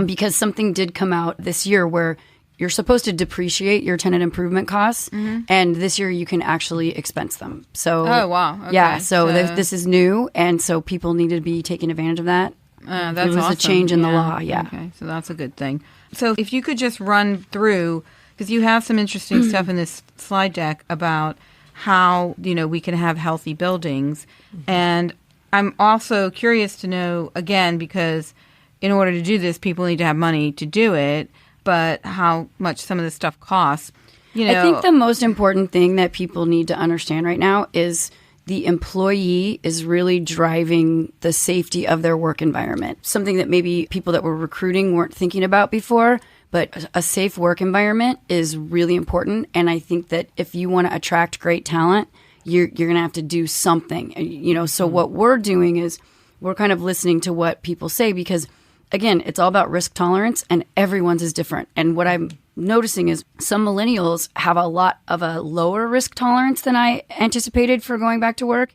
because something did come out this year where you're supposed to depreciate your tenant improvement costs, and this year you can actually expense them. So, oh wow, okay. Yeah. So this is new, and so people need to be taking advantage of that. That's it was awesome. a change in the law. Yeah. Okay, so that's a good thing. So if you could just run through, because you have some interesting stuff in this slide deck about how we can have healthy buildings, and I'm also curious to know again, because in order to do this, people need to have money to do it. But how much some of this stuff costs. I think the most important thing that people need to understand right now is the employee is really driving the safety of their work environment. Something that maybe people that were recruiting weren't thinking about before, but a safe work environment is really important. And I think that if you want to attract great talent, you're going to have to do something. So what we're doing is we're kind of listening to what people say, because again, it's all about risk tolerance, and everyone's is different. And what I'm noticing is some millennials have a lot of a lower risk tolerance than I anticipated for going back to work.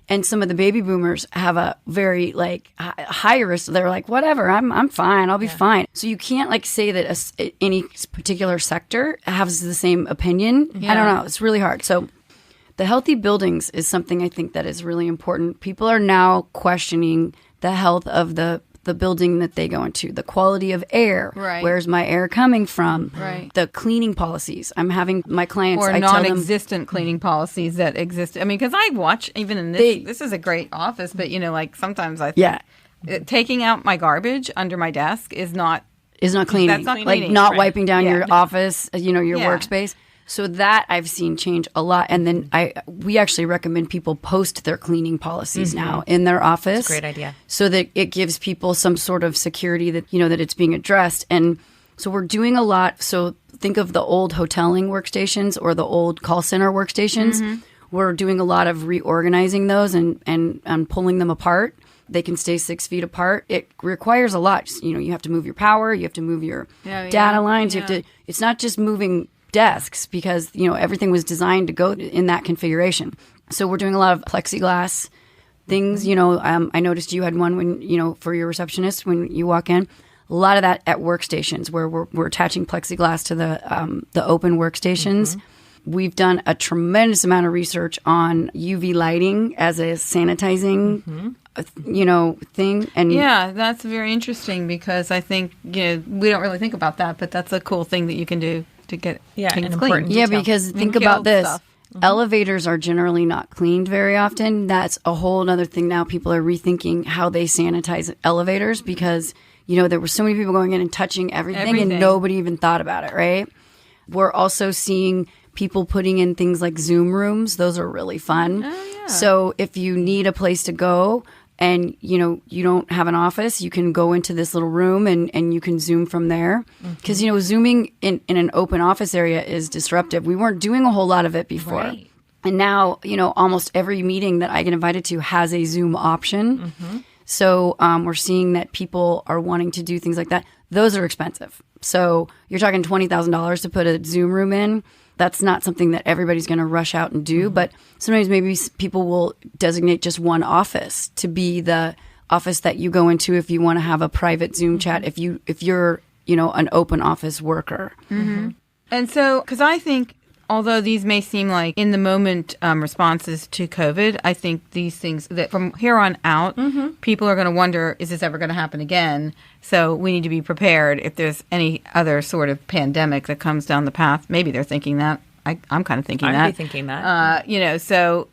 And some of the baby boomers have a very high risk. They're like, whatever, I'm fine. I'll be fine. So you can't say that any particular sector has the same opinion. Yeah. I don't know. It's really hard. So the healthy buildings is something I think that is really important. People are now questioning the health of the building that they go into, the quality of air, right. Where's my air coming from, right. The cleaning policies. I'm having my clients, or non-existent cleaning policies that exist. I mean, because I watch even in this. This is a great office, but sometimes I think taking out my garbage under my desk is not cleaning. That's not cleaning. Not wiping down your office, your workspace. So that I've seen change a lot. And then we actually recommend people post their cleaning policies now in their office. That's a great idea. So that it gives people some sort of security that, that it's being addressed. And so we're doing a lot. So think of the old hoteling workstations or the old call center workstations. We're doing a lot of reorganizing those and pulling them apart. They can stay 6 feet apart. It requires a lot. You have to move your power. You have to move your data lines. You have to. It's not just moving desks, because everything was designed to go in that configuration. So we're doing a lot of plexiglass things. I noticed you had one when for your receptionist when you walk in. A lot of that at workstations where we're attaching plexiglass to the open workstations. We've done a tremendous amount of research on UV lighting as a sanitizing thing. And yeah, that's very interesting, because I think we don't really think about that, but that's a cool thing that you can do to get things clean. Yeah, because think about this. Elevators are generally not cleaned very often. That's a whole other thing now. People are rethinking how they sanitize elevators, because, there were so many people going in and touching everything. And nobody even thought about it, right? We're also seeing people putting in things like Zoom rooms. Those are really fun. Oh, yeah. So if you need a place to go, and, you don't have an office, you can go into this little room and you can Zoom from there. Because, Zooming in an open office area is disruptive. We weren't doing a whole lot of it before. Right. And now, almost every meeting that I get invited to has a Zoom option. So we're seeing that people are wanting to do things like that. Those are expensive. So you're talking $20,000 to put a Zoom room in. That's not something that everybody's going to rush out and do. But sometimes maybe people will designate just one office to be the office that you go into if you want to have a private Zoom chat, if you're an open office worker. And so, because I think, although these may seem like in the moment responses to COVID, I think these things that from here on out, people are going to wonder, is this ever going to happen again? So we need to be prepared if there's any other sort of pandemic that comes down the path. Maybe they're thinking that. I'm kind of thinking that. I'd be thinking that. So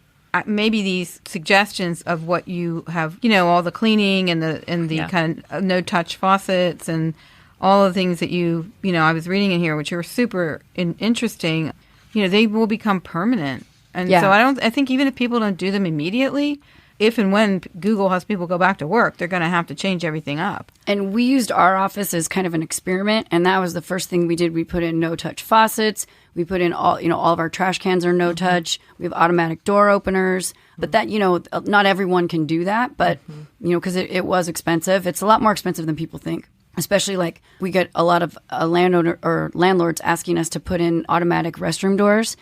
maybe these suggestions of what you have, all the cleaning and the kind of no-touch faucets and all the things that I was reading in here, which are super interesting. They will become permanent. And so I think even if people don't do them immediately, if and when Google has people go back to work, they're going to have to change everything up. And we used our office as kind of an experiment, and that was the first thing we did. We put in no-touch faucets. We put in all of our trash cans are no-touch. We have automatic door openers. But that, not everyone can do that. But, because it was expensive. It's a lot more expensive than people think. Especially we get a lot of landlords asking us to put in automatic restroom doors.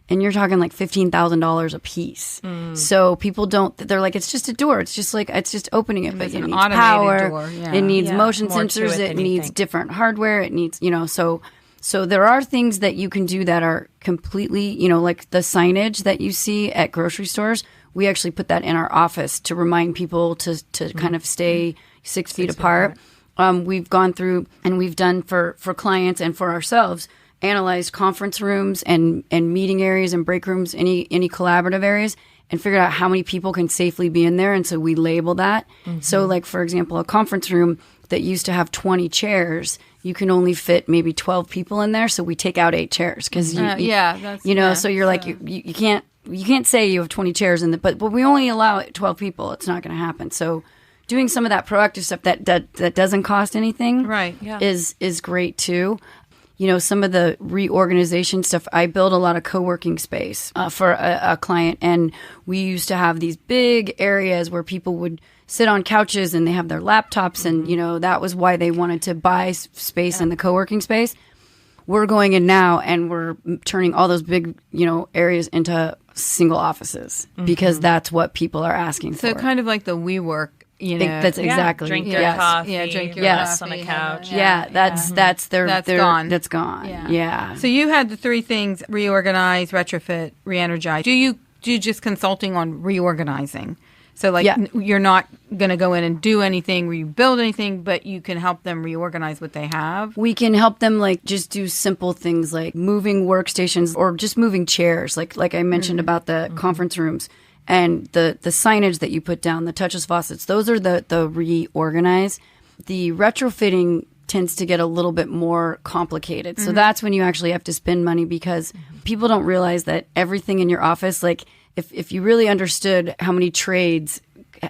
and you're talking like $15,000 a piece. So people they're like, it's just a door. It's just opening it, but it needs power. Door, yeah. It needs motion more sensors. It needs think. different hardware. It needs, so there are things that you can do that are completely, like the signage that you see at grocery stores. We actually put that in our office to remind people to kind of stay 6 feet apart. We've gone through and we've done for clients and for ourselves, analyzed conference rooms and meeting areas and break rooms, any collaborative areas, and figured out how many people can safely be in there. And so we label that. So like, for example, a conference room that used to have 20 chairs, you can only fit maybe 12 people in there. So we take out 8 chairs because so you're like, you can't say you have 20 chairs but we only allow 12 people. It's not going to happen. So doing some of that proactive stuff that doesn't cost anything is great too. Some of the reorganization stuff, I build a lot of co-working space for a client. And we used to have these big areas where people would sit on couches and they have their laptops. And, that was why they wanted to buy space in the co-working space. We're going in now and we're turning all those big, areas into single offices because that's what people are asking for. So kind of like the WeWork. That's exactly. Drink your coffee. Drink your coffee coffee on the couch. That's gone. That's gone. Yeah. So you had the 3 things: reorganize, retrofit, re-energize. Do you do just consulting on reorganizing? So you're not going to go in and do anything, rebuild anything, but you can help them reorganize what they have. We can help them just do simple things like moving workstations or just moving chairs, like I mentioned about the conference rooms. And the signage that you put down, the touchless faucets, those are the reorganize. The retrofitting tends to get a little bit more complicated. So that's when you actually have to spend money because people don't realize that everything in your office, if you really understood how many trades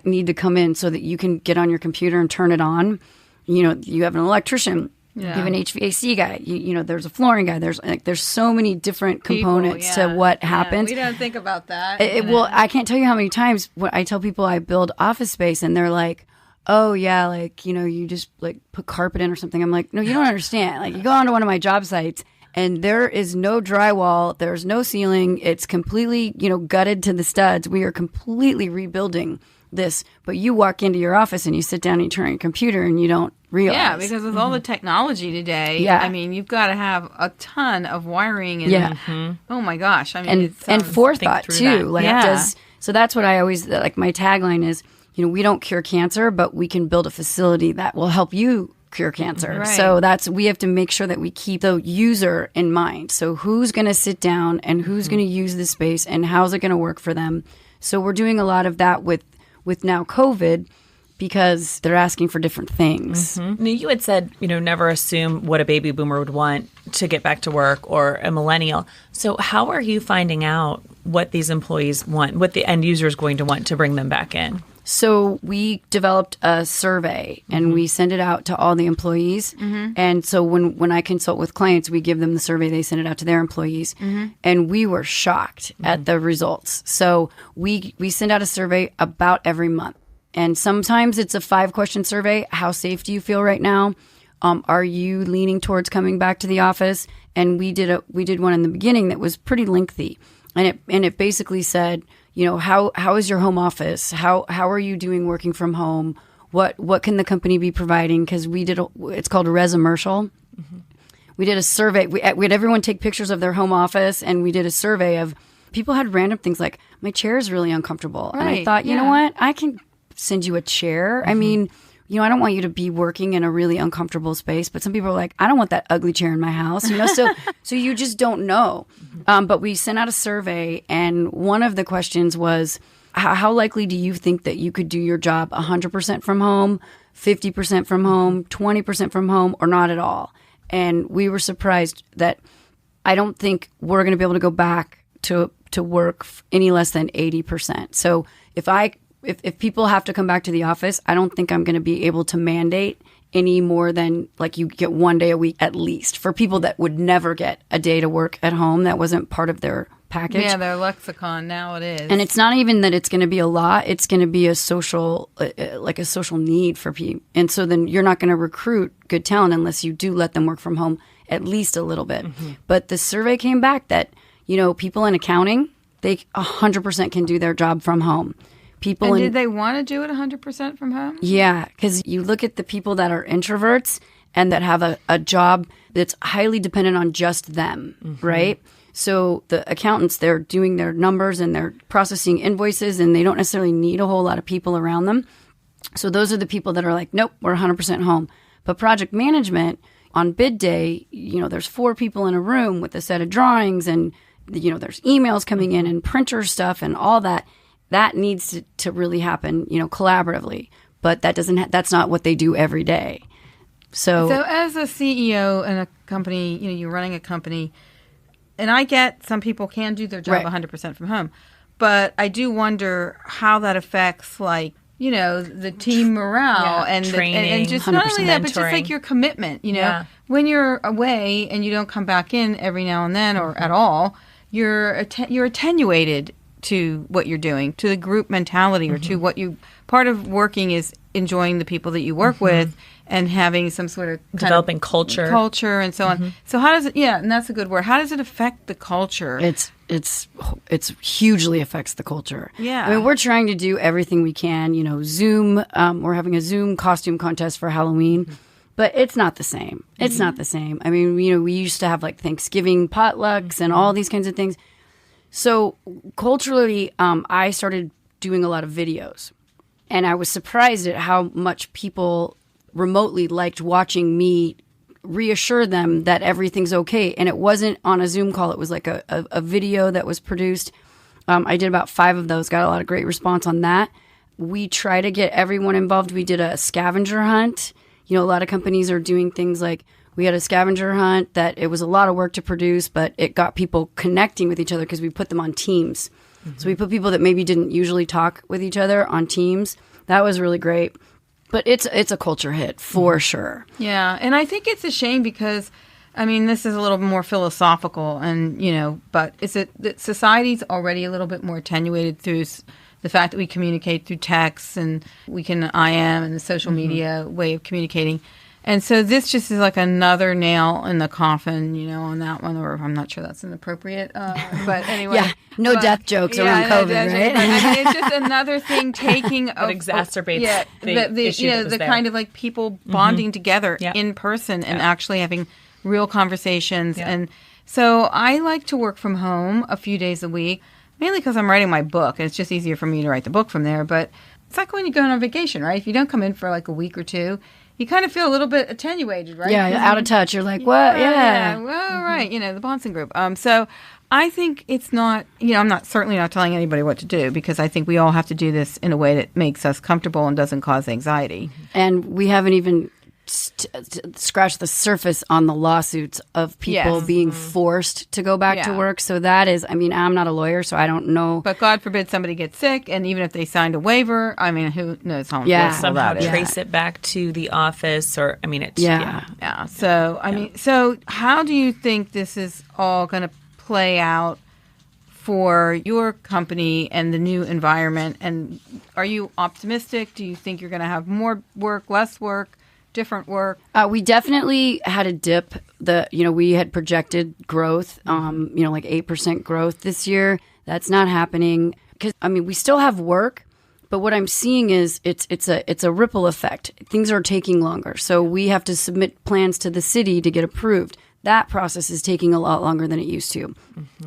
need to come in so that you can get on your computer and turn it on, you have an electrician. Yeah. You have an HVAC guy. There's a flooring guy. There's so many different components to what happens. We don't think about that. Well, I can't tell you how many times when I tell people I build office space and they're like, "Oh yeah, you just put carpet in or something." I'm like, "No, you don't understand. You go onto one of my job sites and there is no drywall. There's no ceiling. It's completely gutted to the studs. We are completely rebuilding this, but you walk into your office and you sit down and you turn on your computer and you don't realize. Yeah, because with all the technology today, I mean, you've got to have a ton of wiring and oh my gosh, I mean, and forethought too. So that's what I always my tagline is, we don't cure cancer, but we can build a facility that will help you cure cancer. Right. So we have to make sure that we keep the user in mind. So who's going to sit down and who's going to use this space and how's it going to work for them? So we're doing a lot of that with now COVID because they're asking for different things. Now, you had said, never assume what a baby boomer would want to get back to work or a millennial. So how are you finding out what these employees want, what the end user is going to want to bring them back in? So we developed a survey and we send it out to all the employees. And so when I consult with clients, we give them the survey, they send it out to their employees. And we were shocked at the results. So we send out a survey about every month. And sometimes it's a 5-question survey. How safe do you feel right now? Are you leaning towards coming back to the office? And we did one in the beginning that was pretty lengthy. And it basically said, how is your home office? How are you doing working from home? What can the company be providing? Because it's called a resumercial. We did a survey. We had everyone take pictures of their home office, and we did a survey of people had random things like, my chair is really uncomfortable. Right, and I thought, you know what? I can send you a chair. I mean, I don't want you to be working in a really uncomfortable space, but some people are like, I don't want that ugly chair in my house, so you just don't know. But we sent out a survey, and one of the questions was, how likely do you think that you could do your job 100% from home, 50% from home, 20% from home, or not at all? And we were surprised that I don't think we're going to be able to go back to work any less than 80%. So if people have to come back to the office, I don't think I'm going to be able to mandate any more than you get 1 day a week at least for people that would never get a day to work at home. That wasn't part of their package. Yeah, their lexicon now it is. And it's not even that it's going to be a law. It's going to be a social, a social need for people. And so then you're not going to recruit good talent unless you do let them work from home at least a little bit. But the survey came back that, People in accounting, they 100% can do their job from home. Did they want to do it 100% from home? Yeah, because you look at the people that are introverts and that have a job that's highly dependent on just them, right? So the accountants, they're doing their numbers and they're processing invoices, and they don't necessarily need a whole lot of people around them. So those are the people that are like, nope, we're 100% home. But project management, on bid day, there's 4 people in a room with a set of drawings, and there's emails coming in and printer stuff and all that. That needs to really happen, collaboratively. But that's not what they do every day. So as a CEO in a company, you're running a company, and I get some people can do their job 100% from home, but I do wonder how that affects, the team morale and training, and just not only that, but just like your commitment. When you're away and you don't come back in every now and then or at all, you're attenuated to what you're doing, to the group mentality, or to what you. Part of working is enjoying the people that you work with and having some sort of developing culture and so on. So how does it? Yeah, and that's a good word. How does it affect the culture? It's hugely affects the culture. Yeah, I mean, we're trying to do everything we can. Zoom. We're having a Zoom costume contest for Halloween. But it's not the same. It's not the same. I mean, we used to have Thanksgiving potlucks and all these kinds of things. So culturally, I started doing a lot of videos. And I was surprised at how much people remotely liked watching me reassure them that everything's okay. And it wasn't on a Zoom call. It was like a video that was produced. I did about 5 of those, got a lot of great response on that. We try to get everyone involved. We did a scavenger hunt. A lot of companies are doing things like we had a scavenger hunt that it was a lot of work to produce, but it got people connecting with each other because we put them on teams. So we put people that maybe didn't usually talk with each other on teams. That was really great. But it's a culture hit for sure. Yeah, and I think it's a shame because, this is a little more philosophical, and but that society's already a little bit more attenuated through the fact that we communicate through texts and we can IM and the social media way of communicating. And so this just is like another nail in the coffin, on that one, or I'm not sure that's inappropriate. But anyway. No death jokes around COVID, right? It's just another thing taking... That exacerbates the issue that was the there. kind of people bonding together in person and actually having real conversations. Yeah. And so I like to work from home a few days a week, mainly because I'm writing my book, and it's just easier for me to write the book from there. But it's like when you go on vacation, right? If you don't come in for a week or two, you kind of feel a little bit attenuated, right? Yeah, out of touch. You're like, what? Yeah. Well, right. The Bonson Group. So I think it's not, I'm certainly not telling anybody what to do, because I think we all have to do this in a way that makes us comfortable and doesn't cause anxiety. And we haven't even scratched the surface on the lawsuits of people being forced to go back to work. So that is, I'm not a lawyer, so I don't know. But God forbid somebody gets sick, and even if they signed a waiver, who knows how somehow trace it back to the office, or it's So so how do you think this is all going to play out for your company and the new environment? And are you optimistic? Do you think you're going to have more work, less work, different work? We definitely had a dip. We had projected growth, 8% growth this year. That's not happening because we still have work, but what I'm seeing is it's a ripple effect. Things are taking longer, so we have to submit plans to the city to get approved. That process is taking a lot longer than it used to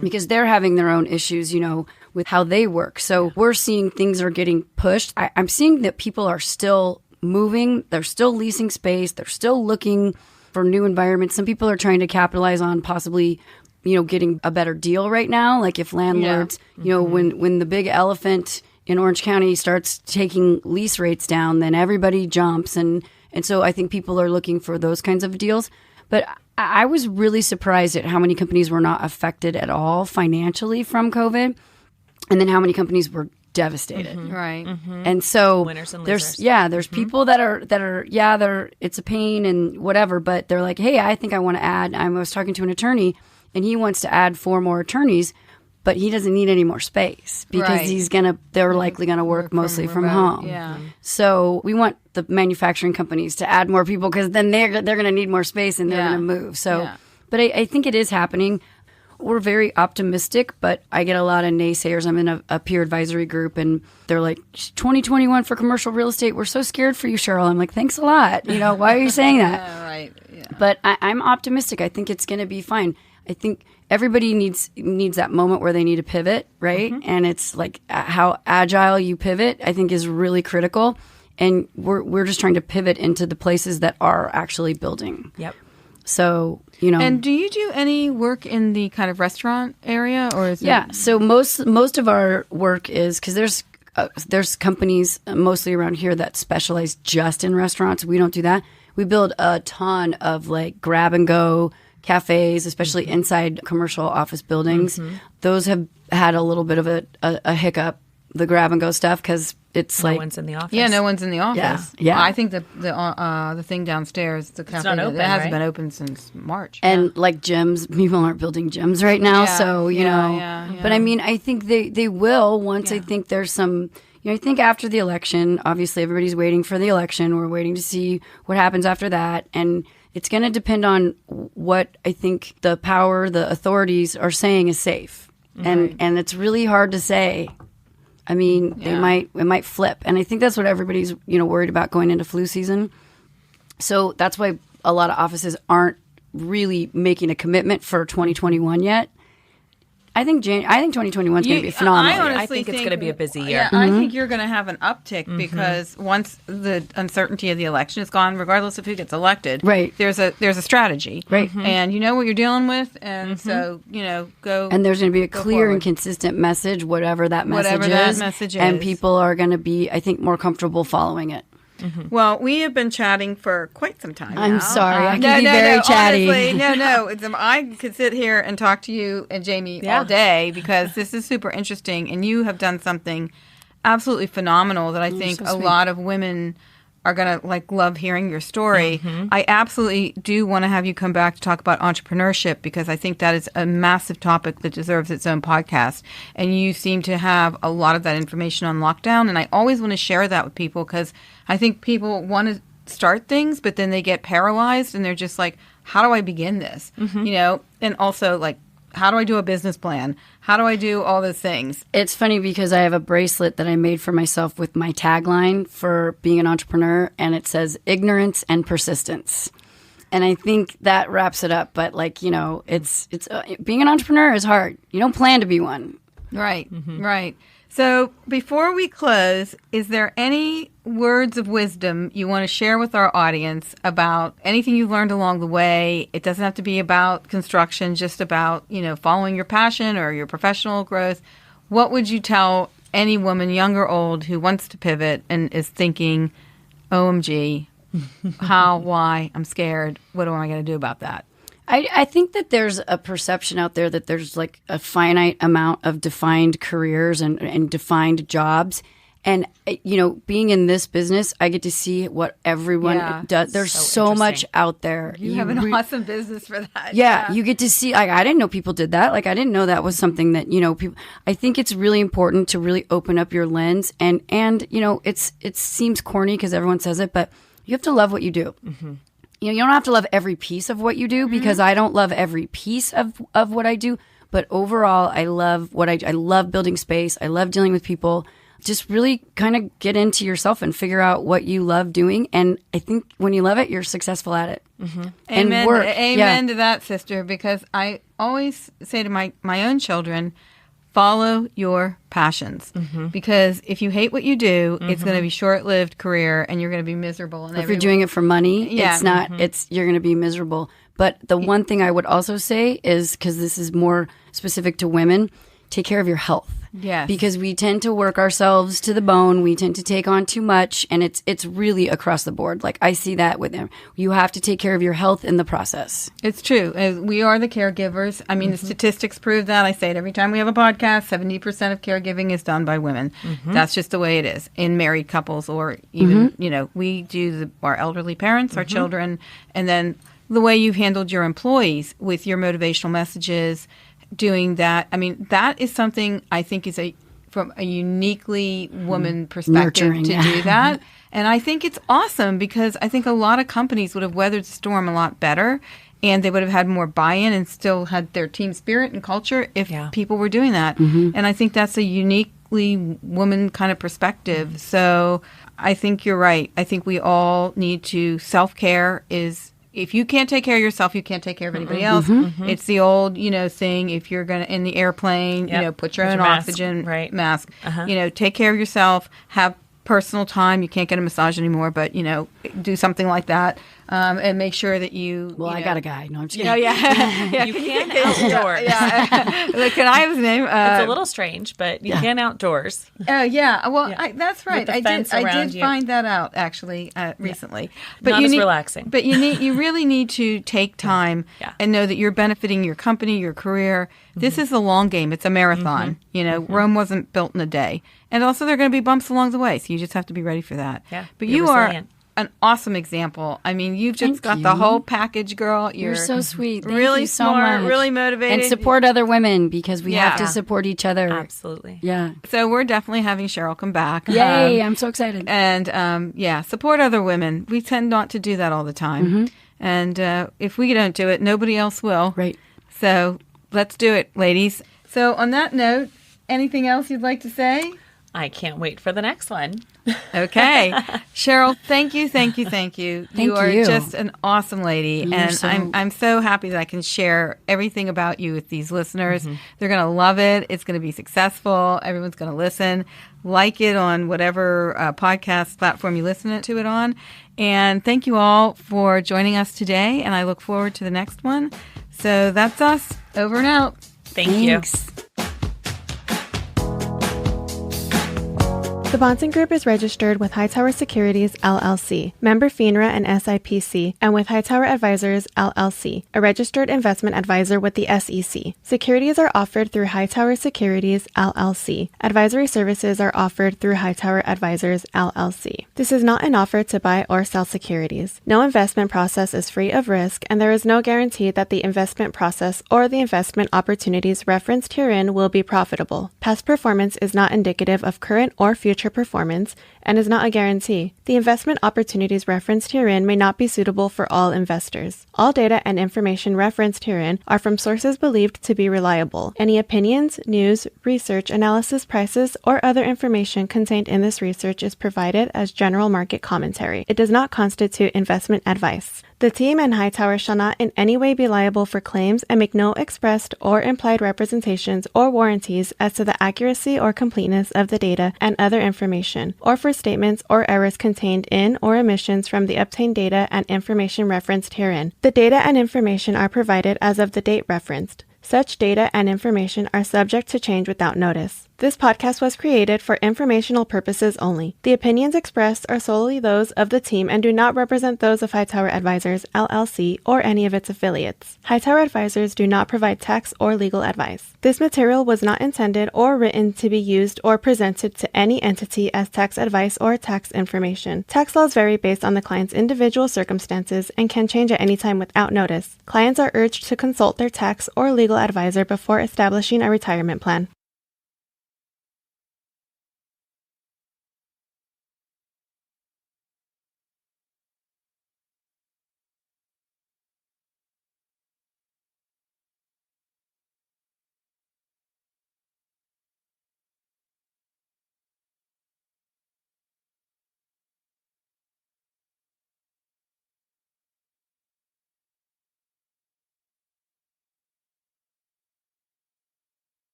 because they're having their own issues, with how they work. So we're seeing things are getting pushed. I'm seeing that people are still moving. They're still leasing space. They're still looking for new environments. Some people are trying to capitalize on possibly, getting a better deal right now. Like if landlords, when the big elephant in Orange County starts taking lease rates down, then everybody jumps. And so I think people are looking for those kinds of deals. But I was really surprised at how many companies were not affected at all financially from COVID, and then how many companies were devastated. Right. And so winners and losers. there's people that are it's a pain and whatever, but they're like, hey, I think I want to add. I was talking to an attorney, and he wants to add 4 more attorneys, but he doesn't need any more space because they're likely gonna work mostly from home. Yeah. So we want the manufacturing companies to add more people because then they're gonna need more space and they're gonna move. So, but I think it is happening. we're very optimistic, but I get a lot of naysayers. I'm in a peer advisory group, and they're like, 2021 for commercial real estate. We're so scared for you, Cheryl. I'm like, thanks a lot. Why are you saying that? Right. Yeah. But I'm optimistic. I think it's going to be fine. I think everybody needs that moment where they need to pivot, right? Mm-hmm. And it's like how agile you pivot, I think, is really critical. And we're just trying to pivot into the places that are actually building. Yep. So, And do you do any work in the kind of restaurant area, or is it? So most of our work is, because there's companies mostly around here that specialize just in restaurants. We don't do that. We build a ton of like grab and go cafes, especially inside commercial office buildings. Mm-hmm. Those have had a little bit of a hiccup, the grab and go stuff, because it's no one's in the office. Yeah, no one's in the office. Yeah. I think the thing downstairs, the cafe, it's not open, it hasn't been open since March. And like gyms, people aren't building gyms right now, so Yeah. But I mean, I think they will once. I think there's some. I think after the election, obviously everybody's waiting for the election. We're waiting to see what happens after that, and it's going to depend on what I think the authorities are saying is safe, and it's really hard to say. I mean, it might flip, and I think that's what everybody's worried about going into flu season. So that's why a lot of offices aren't really making a commitment for 2021 yet. I think 2021 is going to be phenomenal. I think it's going to be a busy year. Yeah, I think you're going to have an uptick because once the uncertainty of the election is gone, regardless of who gets elected, right. There's a strategy, right? And you know what you're dealing with, and so go. And there's going to be a clear and consistent message, whatever that message is, and people are going to be, I think, more comfortable following it. Mm-hmm. Well, we have been chatting for quite some time. I'm now. sorry. I can be very chatty. Honestly, I could sit here and talk to you and Jamie all day because this is super interesting, and you have done something absolutely phenomenal that I think a lot of women are going to love hearing your story. Mm-hmm. I absolutely do want to have you come back to talk about entrepreneurship because I think that is a massive topic that deserves its own podcast. And you seem to have a lot of that information on lockdown. And I always want to share that with people because I think people want to start things, but then they get paralyzed and they're just like, how do I begin this? Mm-hmm. And also how do I do a business plan? How do I do all those things? It's funny because I have a bracelet that I made for myself with my tagline for being an entrepreneur, and it says ignorance and persistence. And I think that wraps it up. But it's being an entrepreneur is hard. You don't plan to be one. Right, right. So before we close, is there any words of wisdom you want to share with our audience about anything you've learned along the way? It doesn't have to be about construction, just about, following your passion or your professional growth. What would you tell any woman, young or old, who wants to pivot and is thinking, OMG, how, why, I'm scared. What am I going to do about that? I think that there's a perception out there that there's a finite amount of defined careers and defined jobs. And, being in this business, I get to see what everyone does. There's so much out there. You have an awesome business for that. Yeah, you get to see, I didn't know people did that. I didn't know that was something that, people, I think it's really important to really open up your lens. And it seems corny because everyone says it, but you have to love what you do. Mm-hmm. You don't have to love every piece of what you do because I don't love every piece of what I do. But overall, I love what I do. I love building space. I love dealing with people. Just really kind of get into yourself and figure out what you love doing. And I think when you love it, you're successful at it. Mm-hmm. And Amen to that, sister, because I always say to my own children, follow your passions. Mm-hmm. Because if you hate what you do, it's going to be short-lived career and you're going to be miserable. And if you're doing it for money, it's not, you're going to be miserable. But the one thing I would also say is, because this is more specific to women, take care of your health. Yes. Because we tend to work ourselves to the bone. We tend to take on too much, and it's really across the board. I see that with them. You have to take care of your health in the process. It's true. We are the caregivers. I mean, the statistics prove that. I say it every time we have a podcast, 70% of caregiving is done by women. Mm-hmm. That's just the way it is in married couples or even, we do our elderly parents, our children, and then the way you've handled your employees with your motivational messages, doing that. I mean, that is something I think is from a uniquely woman perspective nurturing, to do that. And I think it's awesome because I think a lot of companies would have weathered the storm a lot better and they would have had more buy-in and still had their team spirit and culture if people were doing that. And I think that's a uniquely woman kind of perspective. So I think you're right. I think we all need to, self-care is, if you can't take care of yourself, you can't take care of anybody else. It's the old, saying, if you're going to, in the airplane, put your own oxygen mask. Take care of yourself, have personal time. You can't get a massage anymore, but, do something like that. And make sure that you... Well, I got a guy. No, I'm just kidding. You can outdoors. Can I have his name? It's a little strange, but you can outdoors. Oh, yeah. Well, that's right. I did find that out, actually, recently. But Not as relaxing. But you really need to take time and know that you're benefiting your company, your career. This is a long game. It's a marathon. Rome wasn't built in a day. And also, there are going to be bumps along the way, so you just have to be ready for that. Yeah, but you are an awesome example. I mean, you've just got the whole package, girl. You're so sweet. Thank really you so smart, much. really motivated. And support other women, because we have to support each other. Absolutely. Yeah. So we're definitely having Cheryl come back. Yay, I'm so excited. And support other women. We tend not to do that all the time. And if we don't do it, nobody else will. Right. So let's do it, ladies. So on that note, anything else you'd like to say? I can't wait for the next one. Okay. Cheryl, thank you. You are just an awesome lady. I'm so happy that I can share everything about you with these listeners. They're going to love it. It's going to be successful. Everyone's going to listen. Like it on whatever podcast platform you listen to it on. And thank you all for joining us today. And I look forward to the next one. So that's us. Over and out. Thank you. The Bahnsen Group is registered with Hightower Securities, LLC, member FINRA and SIPC, and with Hightower Advisors, LLC, a registered investment advisor with the SEC. Securities are offered through Hightower Securities, LLC. Advisory services are offered through Hightower Advisors, LLC. This is not an offer to buy or sell securities. No investment process is free of risk, and there is no guarantee that the investment process or the investment opportunities referenced herein will be profitable. Past performance is not indicative of current or future performance and is not a guarantee. The investment opportunities referenced herein may not be suitable for all investors. All data and information referenced herein are from sources believed to be reliable. Any opinions, news, research, analysis, prices, or other information contained in this research is provided as general market commentary. It does not constitute investment advice. The team and Hightower shall not in any way be liable for claims and make no expressed or implied representations or warranties as to the accuracy or completeness of the data and other information, or for statements or errors contained in or omissions from the obtained data and information referenced herein. The data and information are provided as of the date referenced. Such data and information are subject to change without notice. This podcast was created for informational purposes only. The opinions expressed are solely those of the team and do not represent those of Hightower Advisors, LLC, or any of its affiliates. Hightower Advisors do not provide tax or legal advice. This material was not intended or written to be used or presented to any entity as tax advice or tax information. Tax laws vary based on the client's individual circumstances and can change at any time without notice. Clients are urged to consult their tax or legal advisor before establishing a retirement plan.